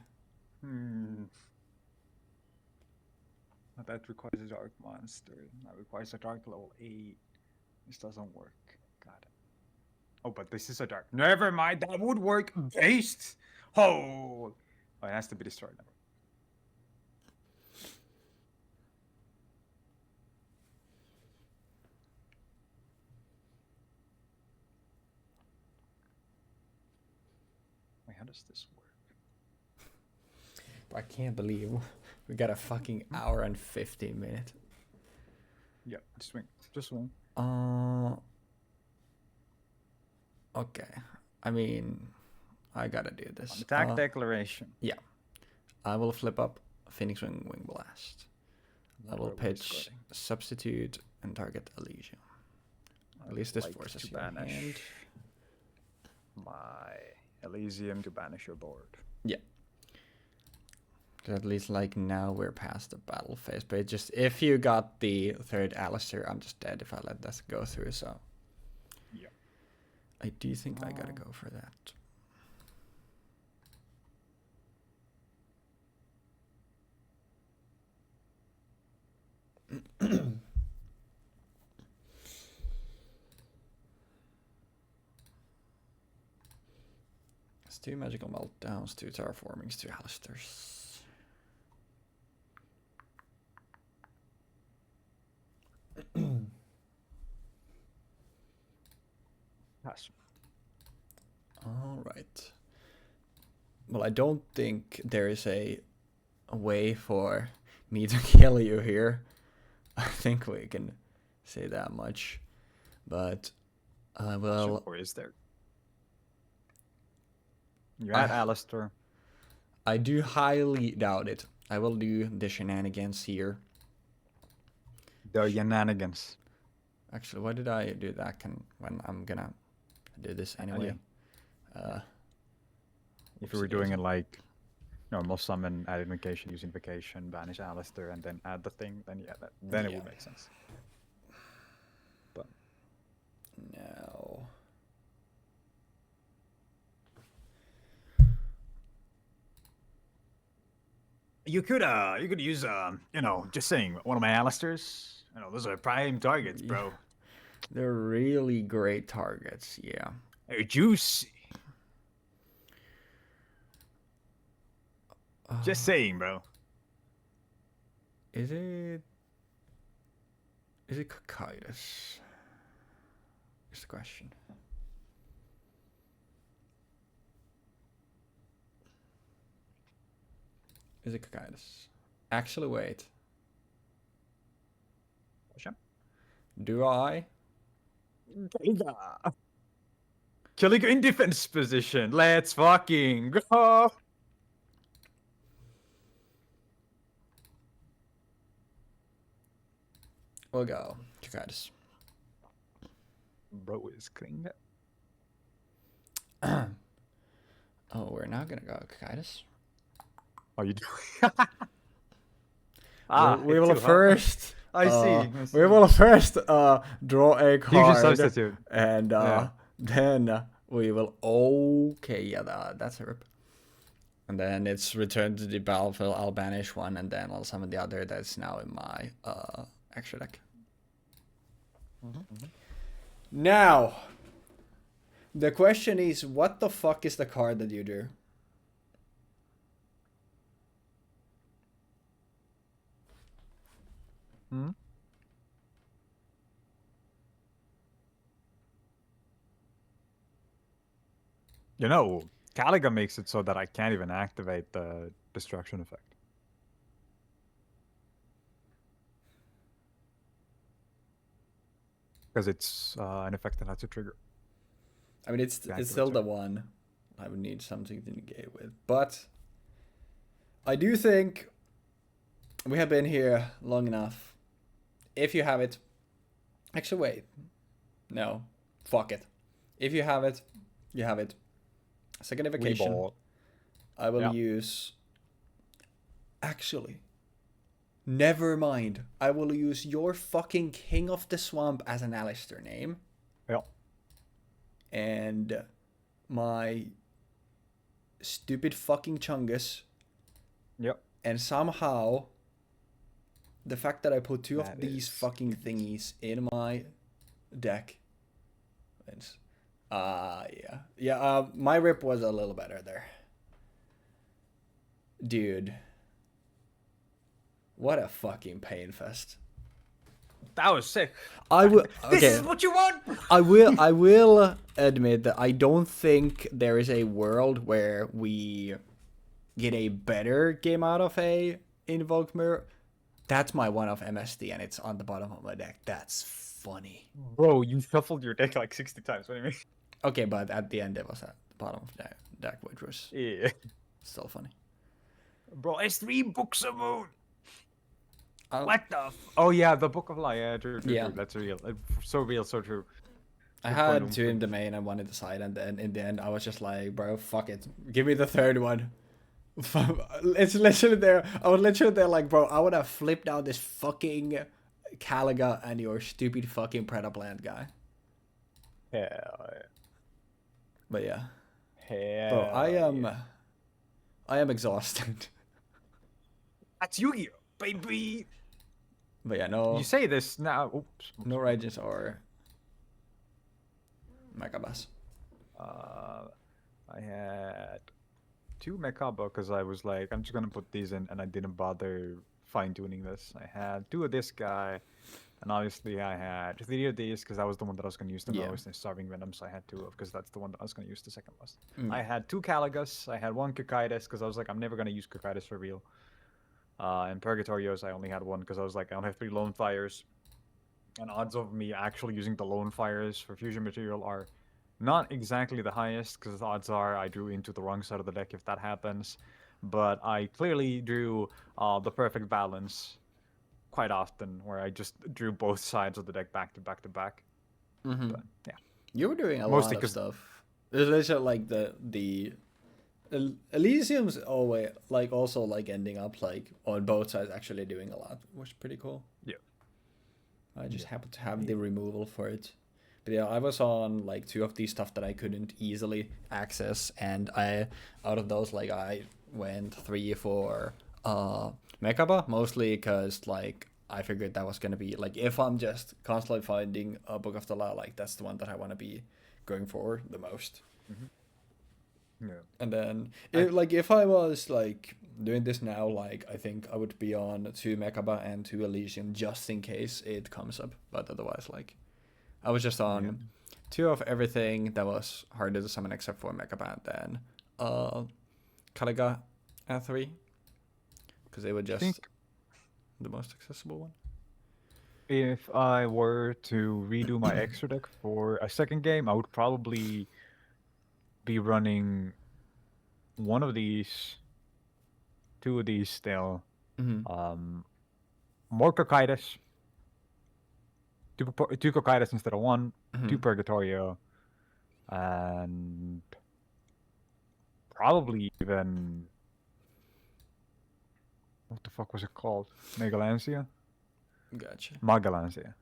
That requires a dark monster. That requires a dark level 8. This doesn't work. Got it. Oh, but this is a dark. Never mind. That would work. Based. Oh, it has to be destroyed now. Wait, how does this work? I can't believe we got a fucking hour and 15 minutes. Yeah, just swing. Just swing. Okay. I mean, I gotta do this. Attack declaration. Yeah. I will flip up Phoenix Wing Blast. I will pitch Substitute and target Elysium. At least this forces to your banish hand. my Elysium to banish your board. Yeah. At least like now we're past the battle phase. But it just if you got the third Alistair, I'm just dead if I let that go through. So yeah, I do think I gotta go for that. It's 2 magical meltdowns, 2 terraformings, 2 Alistairs. pass. All right. Well, I don't think there is a way for me to kill you here. I think we can say that much. But well, Or is there? You had Alistair. I do highly doubt it. I will do the shenanigans here. The shenanigans. Actually, why did I do that when I'm gonna do this anyway? If we were doing it like normal summon, add invocation, use invocation, banish Alistair, and then add the thing, then yeah, then it would make sense. But no. You could use you know, just saying, one of my Alistairs. You know, those are prime targets, bro. They're really great targets, yeah. They're juicy. Just saying, bro. Is it Cocytus? Is the question. Is it Cocytus? Actually, wait. Do I? Killing in defense position. Let's fucking go. We'll go Cocytus. Bro is king. Oh, we're not gonna go Cocytus. Are you doing? We will first. I see. We will first draw a card. Substitute. And then we will. Okay, yeah, that's a rip. And then it's returned to the battlefield. I'll banish one, and then I'll summon the other that's now in my extra deck. Now, the question is, what the fuck is the card that you drew? You know, Caliga makes it so that I can't even activate the destruction effect. Because it's an effect that has to trigger. I mean, it's still the one I would need something to negate with. But I do think we have been here long enough. If you have it... Actually, wait. No. Fuck it. If you have it, you have it. Second invocation. I will use... Actually... Never mind. I will use your fucking King of the Swamp as an Alistair name. Yeah. And my stupid fucking Chungus. Yep. And somehow, the fact that I put two of these fucking thingies in my deck. Yeah, my rip was a little better there. Dude. What a fucking pain fest. That was sick. I will. Okay. This is what you want. I will admit that I don't think there is a world where we get a better game out of a Invoked Mirror. That's my one of MSD, and it's on the bottom of my deck. That's funny. Bro, you shuffled your deck like 60 times. What do you mean? Okay, but at the end it was at the bottom of the deck, which was still funny. Bro, it's 3 Books of Moon. What the? Oh yeah, the Book of Light. Yeah, true, that's real. So real, so true. I had 2 in the main and 1 in the side, and then in the end I was just like, bro, fuck it, give me the third one. It's literally there. I was literally there like, bro, I would have flipped out this fucking Caliga and your stupid fucking Predaplant guy. Hell yeah. But yeah. Hell bro, I am exhausted. That's Yu-Gi-Oh, baby. But yeah, no. You say this now. Oops. No Rages or Mechabass. I had 2 Mechaba because I was like, I'm just gonna put these in, and I didn't bother fine-tuning this. I had 2 of this guy, and obviously I had 3 of these because that was the one that I was gonna use the most, and Starving Venom, so I had 2 of because that's the one that I was gonna use the second most. I had 2 Caligas. I had 1 Cocytus because I was like, I'm never gonna use Cocytus for real. And Purgatorios, I only had one because I was like, I only have 3 Lone Fires. And odds of me actually using the Lone Fires for Fusion Material are not exactly the highest, because odds are I drew into the wrong side of the deck if that happens. But I clearly drew the perfect balance quite often, where I just drew both sides of the deck back to back to back. But yeah, You were doing a mostly lot of because stuff. There's like the Elysium's always like also like ending up like on both sides actually doing a lot, which is pretty cool. yeah, I just happened to have the removal for it. But yeah, I was on like 2 of these stuff that I couldn't easily access, and I out of those like I went 3 for Mekaba, mostly because like I figured that was gonna be like if I'm just constantly finding a Book of the Law, like that's the one that I want to be going for the most. yeah. And then like if I was like doing this now, like I think I would be on 2 Mekaba and 2 Elysium just in case it comes up. But otherwise, like I was just on 2 of everything that was harder to summon except for Mekaba and then Kaliga at 3 because they were just the most accessible one. If I were to redo my extra deck for a second game, I would probably be running one of these, 2 of these still. More Cocytus, 2 Cocytus instead of 1, 2 Purgatorio, and probably even, what the fuck was it called? Megalancia? Gotcha. Magalancia.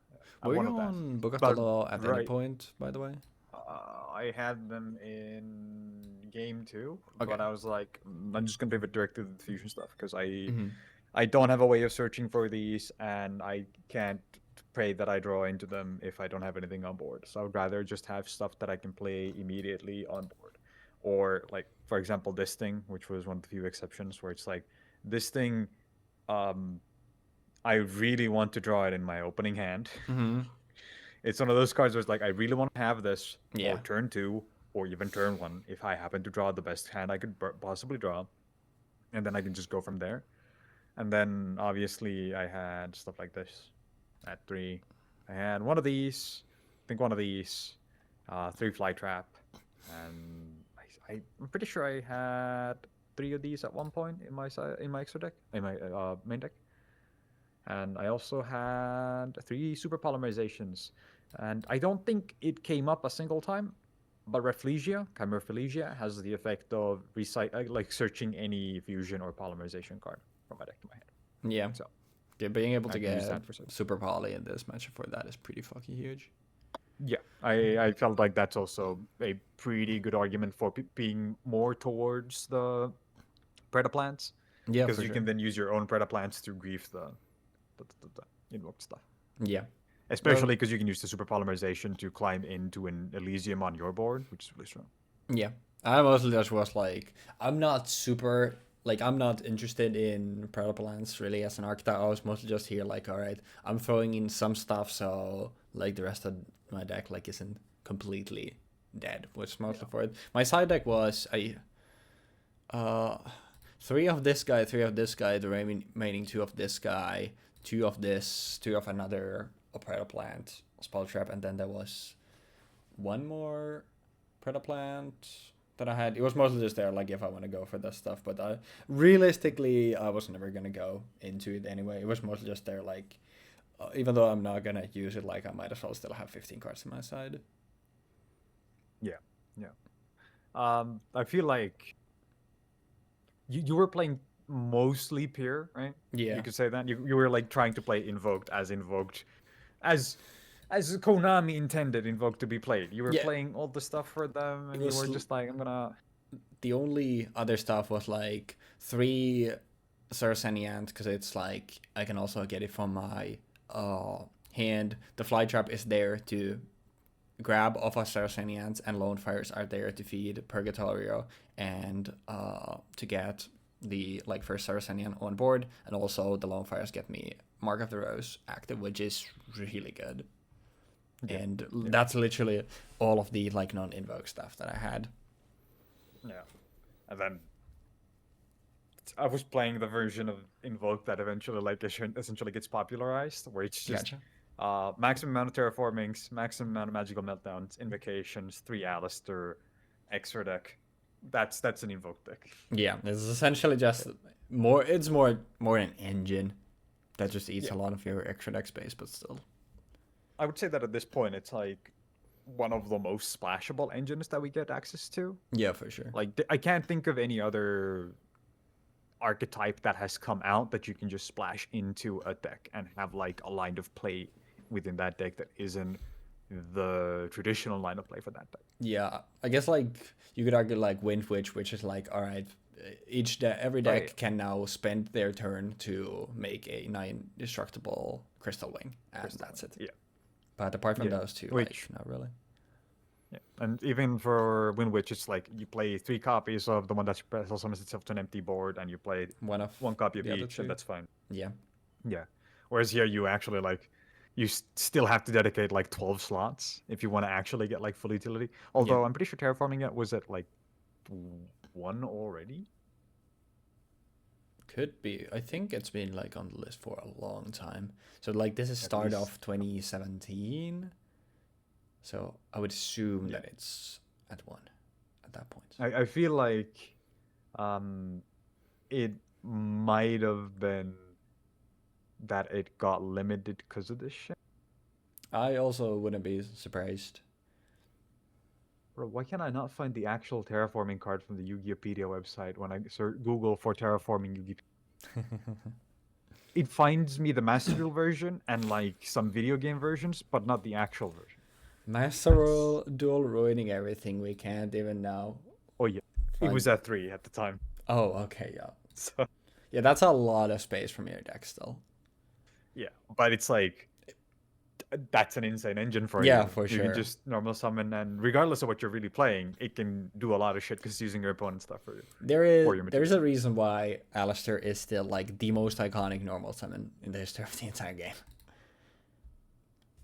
Were One you of that. on Book of the But Law at any point, by the way? I had them in game 2, Okay. but I was like, I'm just gonna pivot directly to the fusion stuff because I don't have a way of searching for these, and I can't pray that I draw into them if I don't have anything on board. So I'd rather just have stuff that I can play immediately on board, or like for example this thing, which was one of the few exceptions where it's like this thing, I really want to draw it in my opening hand. It's one of those cards where it's like, I really want to have this for turn 2 or even turn 1 if I happen to draw the best hand I could possibly draw. And then I can just go from there. And then obviously I had stuff like this at 3. I had one of these, I think one of these, 3 Fly Trap. And I'm pretty sure I had 3 of these at one point in my extra deck, in my main deck. And I also had 3 super polymerizations. And I don't think it came up a single time, but Rafflesia, Chimera has the effect of like searching any fusion or polymerization card from my deck to my hand. Yeah. So being able I to can use get that for super poly in this matchup for that is pretty fucking huge. Yeah, I felt like that's also a pretty good argument for being more towards the Predaplants. Yeah, Because for you sure. can then use your own Predaplants to grief the invoked stuff. Yeah. Especially because you can use the super polymerization to climb into an Elysium on your board, which is really strong. Yeah. I mostly just was like, I'm not super, like, I'm not interested in Predaplants really as an archetype. I was mostly just here, like, all right, I'm throwing in some stuff so, like, the rest of my deck, like, isn't completely dead, which is mostly for it. My side deck was three of this guy, the remaining 2 of this guy, 2 of this, 2 of another Predaplant, Spell Trap, and then there was one more Predaplant that I had. It was mostly just there, like, if I want to go for that stuff, but realistically, I was never going to go into it anyway. It was mostly just there, like, even though I'm not going to use it, like, I might as well still have 15 cards on my side. Yeah, yeah. I feel like you were playing mostly Peer, right? Yeah. You could say that. You were, like, trying to play Invoked, as Konami intended Invoked to be played. You were playing all the stuff for them, and you were just like, I'm gonna... The only other stuff was, like, 3 Saracenians, because it's like, I can also get it from my hand. The Fly Trap is there to grab off of Saracenians, and Lone Fires are there to feed Purgatorio and to get the, like, first Saracenian on board, and also the Lone Fires get me Mark of the Rose active, which is really good. Yeah. And that's literally all of the, like, non-invoke stuff that I had. Yeah. And then I was playing the version of Invoke that eventually essentially gets popularized, where it's just maximum amount of terraformings, maximum amount of magical meltdowns, invocations, 3 Alistair, extra deck. That's an Invoke deck. Yeah, it's essentially just more. It's more an engine that just eats a lot of your extra deck space, but still. I would say that at this point, it's like one of the most splashable engines that we get access to. Yeah, for sure. Like, I can't think of any other archetype that has come out that you can just splash into a deck and have like a line of play within that deck that isn't the traditional line of play for that deck. Yeah, I guess like you could argue like Wind Witch, which is like, all right, every deck can now spend their turn to make a 9-destructible Crystal Wing, and that's it. Yeah. But apart from those two, like, not really. Yeah. And even for Wind Witch, it's like you play 3 copies of the one that special summons itself to an empty board, and you play one copy of each, and that's fine. Yeah. Yeah. Whereas here, you actually like, you still have to dedicate like 12 slots if you want to actually get like full utility. Although I'm pretty sure terraforming it was at like 1 already. Could be. I think it's been like on the list for a long time. So like this is start of 2017. So I would assume that it's at 1 at that point. I feel like it might have been that it got limited because of this shit. I also wouldn't be surprised. Bro, why can I not find the actual terraforming card from the Yu-Gi-Oh! website when I Google for terraforming Yu-Gi-Oh! It finds me the Master Duel version and like some video game versions, but not the actual version. Master Duel ruining everything. We can't even now. Oh yeah, it was at 3 at the time. Oh, okay, yeah. So yeah, that's a lot of space from your deck still. Yeah, but it's like, that's an insane engine for you. Yeah, for sure. You can just normal summon, and regardless of what you're really playing, it can do a lot of shit because it's using your opponent's stuff for you. There's a reason why Alistair is still like the most iconic normal summon in the history of the entire game.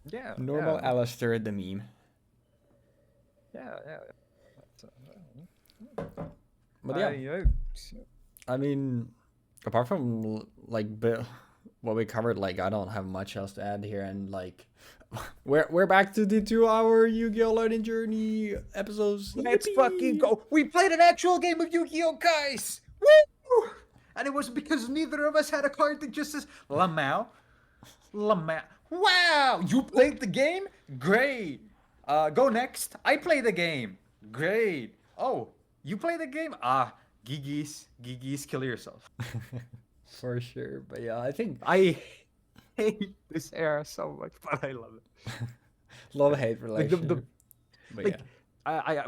Yeah. Normal Alistair, the meme. Yeah. But yeah, I mean, apart from like what we covered, like I don't have much else to add here, and like we're back to the 2-hour Yu-Gi-Oh! Learning Journey episodes. Let's fucking go! We played an actual game of Yu-Gi-Oh! Guys! Woo! And it was because neither of us had a card that just says Lamau. Wow! You played the game? Great. Go next. I play the game. Great. Oh, you play the game? Gigis, kill yourself. For sure. But yeah, I think I hate this era so much, but I love it. Love-hate relationship.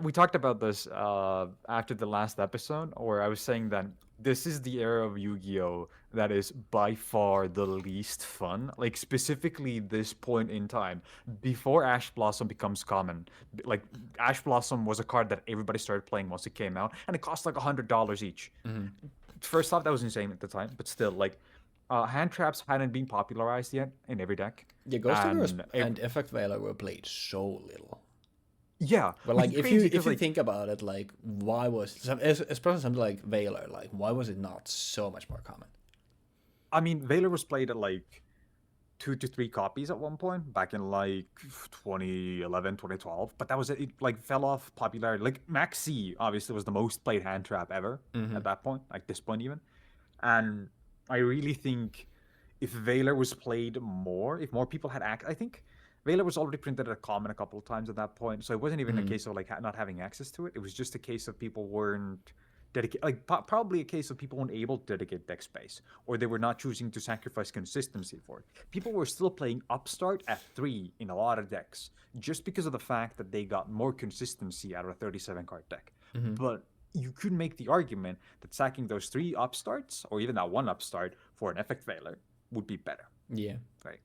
We talked about this after the last episode, where I was saying that this is the era of Yu-Gi-Oh! That is by far the least fun. Like, specifically this point in time, before Ash Blossom becomes common. Like, Ash Blossom was a card that everybody started playing once it came out, and it cost like $100 each. Mm-hmm. First off, that was insane at the time, but still, like, hand traps hadn't been popularized yet in every deck. Yeah, Ghost Tuggers and Effect Veiler were played so little. Yeah, but like if you think about it, like why was especially something like Veiler, like why was it not so much more common? I mean, Veiler was played at like 2 to 3 copies at one point back in like 2011, 2012, but that was it. Like fell off popularity. Like Max C obviously was the most played hand trap ever at that point, like this point even, and I really think if Veiler was played more, if more people had I think Veiler was already printed at common a couple of times at that point, so it wasn't even a case of like not having access to it. It was just a case of people weren't dedicated, like probably a case of people weren't able to dedicate deck space, or they were not choosing to sacrifice consistency for it. People were still playing Upstart at 3 in a lot of decks, just because of the fact that they got more consistency out of a 37 card deck. But you could make the argument that sacking those 3 Upstarts, or even that 1 Upstart for an Effect Veiler, would be better. Yeah. Right.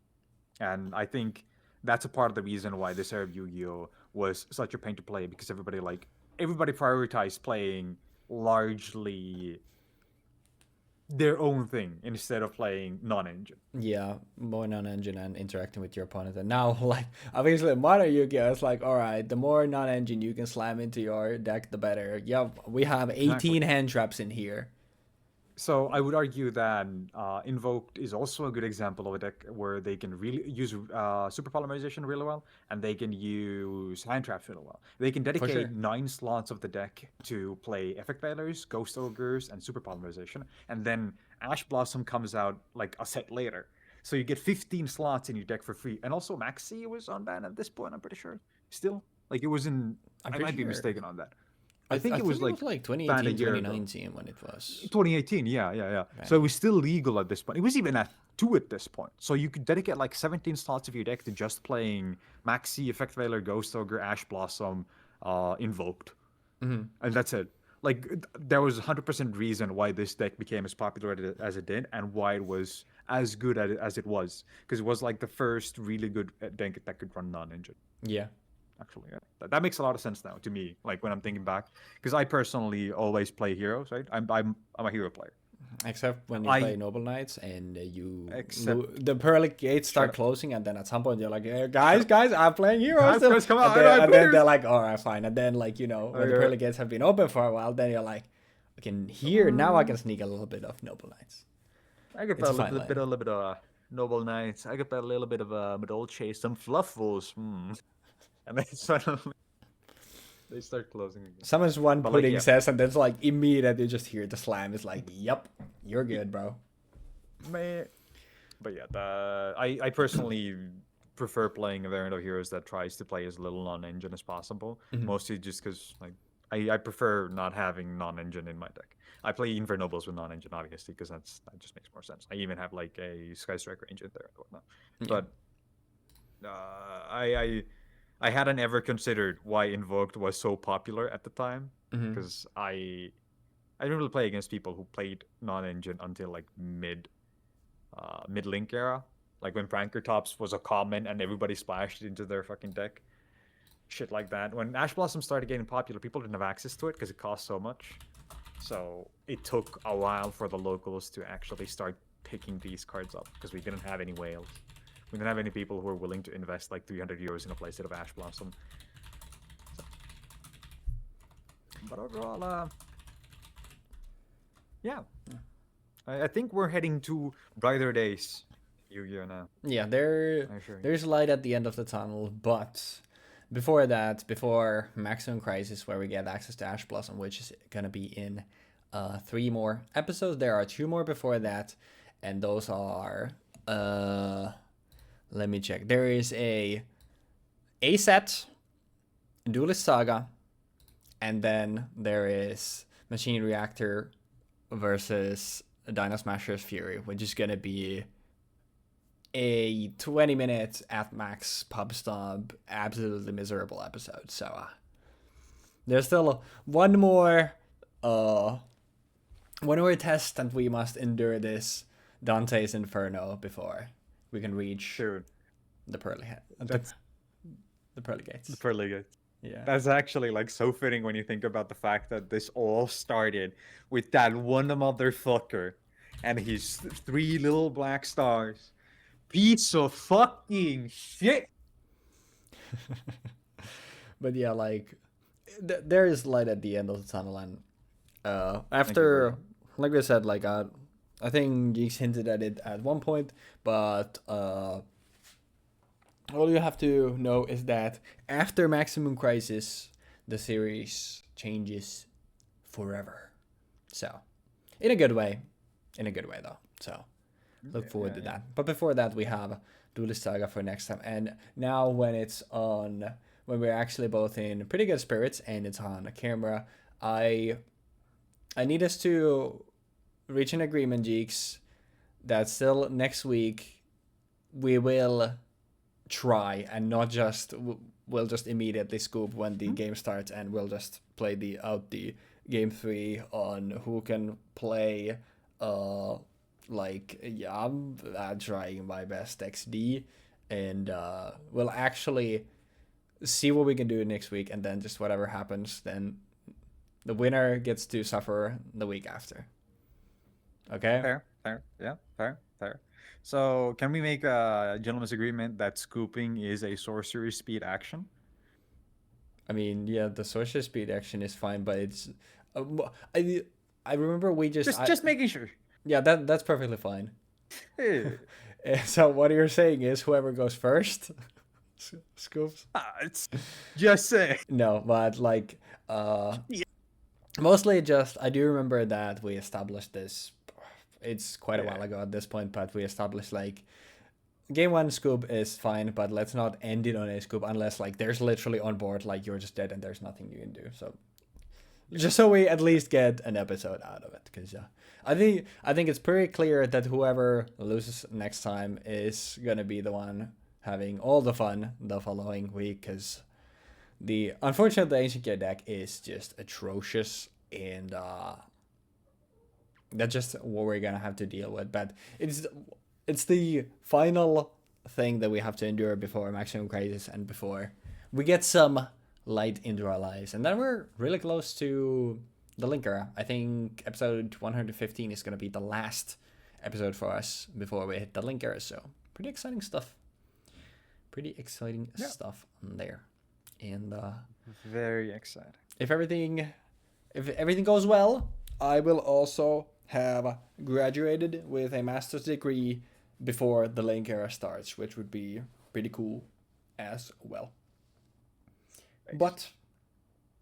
And I think that's a part of the reason why this era of Yu-Gi-Oh! Was such a pain to play, because everybody prioritized playing largely their own thing instead of playing non-engine. Yeah, more non-engine and interacting with your opponent. And now, like, obviously, modern Yu-Gi-Oh! It's like, all right, the more non-engine you can slam into your deck, the better. Yeah, we have 18 hand traps in here. So I would argue that Invoked is also a good example of a deck where they can really use super polymerization really well, and they can use hand traps really well. They can For dedicate sure. 9 slots of the deck to play effect veilers, ghost ogres, and super polymerization, and then Ash Blossom comes out like a set later. So you get 15 slots in your deck for free. And also Maxi was unbanned at this point, I'm pretty sure. Still, like it was in. I'm I pretty might be sure. mistaken on that. I I think it think was it was like like banned a 2018, year ago. 2019 when it was 2018, yeah. So it banned. was still legal at this point. It was even at 2 at this point. So you could dedicate like 17 slots of your deck to just playing Maxi, Effect Veiler, Ghost Ogre, Ash Blossom, Invoked. And that's it. Like, there was 100% reason why this deck became as popular as it did and why it was as good as it was. Because it was like the first really good deck that could run non-engine. Yeah. Actually, yeah. That makes a lot of sense now to me. Like when I'm thinking back, because I personally always play heroes. Right, I'm a hero player. Except when you I play Noble Knights and except the pearly gates shut start up, closing, and then at some point you're like, shut up, guys, I'm playing heroes still. guys, come And on, I and play then they're heroes. like, all right, fine. And then, like, when the pearly gates have been open for a while, then you're like, I can here, now I can sneak a little bit of Noble Knights. I could It's play a a fine little line. bit of Noble Knights. I could play a little bit of Dolce, some Fluffles. And then suddenly they start closing again. Someone's one But like, pudding yeah, says, and then it's like immediately you just hear the slam. It's like, yep, you're good, bro. man. But yeah, I personally prefer playing a variant of heroes that tries to play as little non-engine as possible. Mostly just because like I prefer not having non-engine in my deck. I play Invernobles with non-engine, obviously, because that just makes more sense. I even have like a Sky Striker engine there and whatnot. Yeah. But I hadn't ever considered why Invoked was so popular at the time because I didn't really play against people who played non-engine until like mid link era, like when Pranker Tops was a common and everybody splashed it into their fucking deck. Shit like that. When Ash Blossom started getting popular, people didn't have access to it because it cost so much. So it took a while for the locals to actually start picking these cards up because we didn't have any whales. We didn't have any people who were willing to invest like 300 euros in a playset of Ash Blossom. So, but overall, yeah. I think we're heading to brighter days. Yu-Gi-Oh now. Yeah, Sure. there's light at the end of the tunnel, but before that, before Maximum Crisis, where we get access to Ash Blossom, which is gonna be in 3 more episodes. There are 2 more before that, and those are let me check. There is a set, Duelist Saga, and then there is Machine Reactor versus Dino Smasher's Fury, which is gonna be a 20-minute at max pub stomp, absolutely miserable episode. So there's still one more test that we must endure this Dante's Inferno before we can reach the pearly head. The pearly gates. The pearly gates. Yeah. That's actually like so fitting when you think about the fact that this all started with that one motherfucker and his 3 little black stars. Piece of fucking shit. But yeah, like there is light at the end of the tunnel, and after, like we said, like I think Jeexx hinted at it at one point, but all you have to know is that after Maximum Crisis, the series changes forever. So, in a good way though. So, look forward to that. But before that, we have Duelist Saga for next time. And now when we're actually both in pretty good spirits and it's on camera, I need us to reach an agreement, Jeexx, that still next week we will try and not just we'll just immediately scoop when the game starts, and we'll just play the game 3 on who can play like, yeah, I'm trying my best XD, and we'll actually see what we can do next week, and then just whatever happens, then the winner gets to suffer the week after. Okay? Fair. Yeah, fair. So, can we make a gentleman's agreement that scooping is a sorcery speed action? I mean, yeah, the sorcery speed action is fine, but it's I remember we Just making sure. Yeah, that's perfectly fine. Eh, So what you're saying is whoever goes first, Scoops. it's just saying. No, but like, Yeah. mostly just I do remember that we established this. It's quite a Yeah. while ago at this point, but we established like game one scoop is fine, but let's not end it on a scoop unless like there's literally on board like you're just dead and there's nothing you can do. So just so we at least get an episode out of it, because I think it's pretty clear that whoever loses next time is gonna be the one having all the fun the following week, because unfortunately the Ancient Gear deck is just atrocious, and that's just what we're gonna have to deal with. But it's the final thing that we have to endure before Maximum Crisis and before we get some light into our lives. And then we're really close to the linker. I think episode 115 is going to be the last episode for us before we hit the linker. So pretty exciting stuff. Pretty exciting stuff on there. And Very exciting. if everything goes well, I will also have graduated with a master's degree before the link era starts, which would be pretty cool as well. Nice. But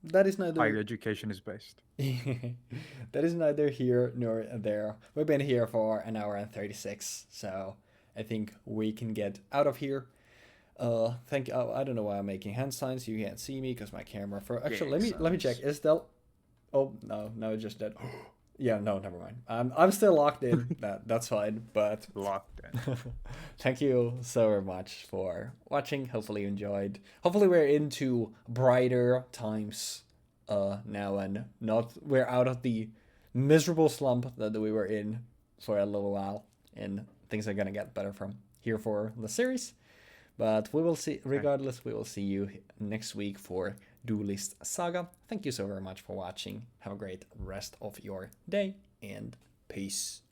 that is neither Higher education is best. that is neither here nor there. We've been here for an hour and 36, so I think we can get out of here. Thank you. I don't know why I'm making hand signs. You can't see me because my camera. Actually, let me check. Is that? Oh no, it's just dead. Yeah, no, never mind. I'm still locked in. That's fine. But Locked in. thank you so very much for watching. Hopefully you enjoyed. Hopefully we're into brighter times now, and we're out of the miserable slump that we were in for a little while, and things are gonna get better from here for the series. But we will see. Regardless, we will see you next week for Duelist Saga. Thank you so very much for watching. Have a great rest of your day, and peace.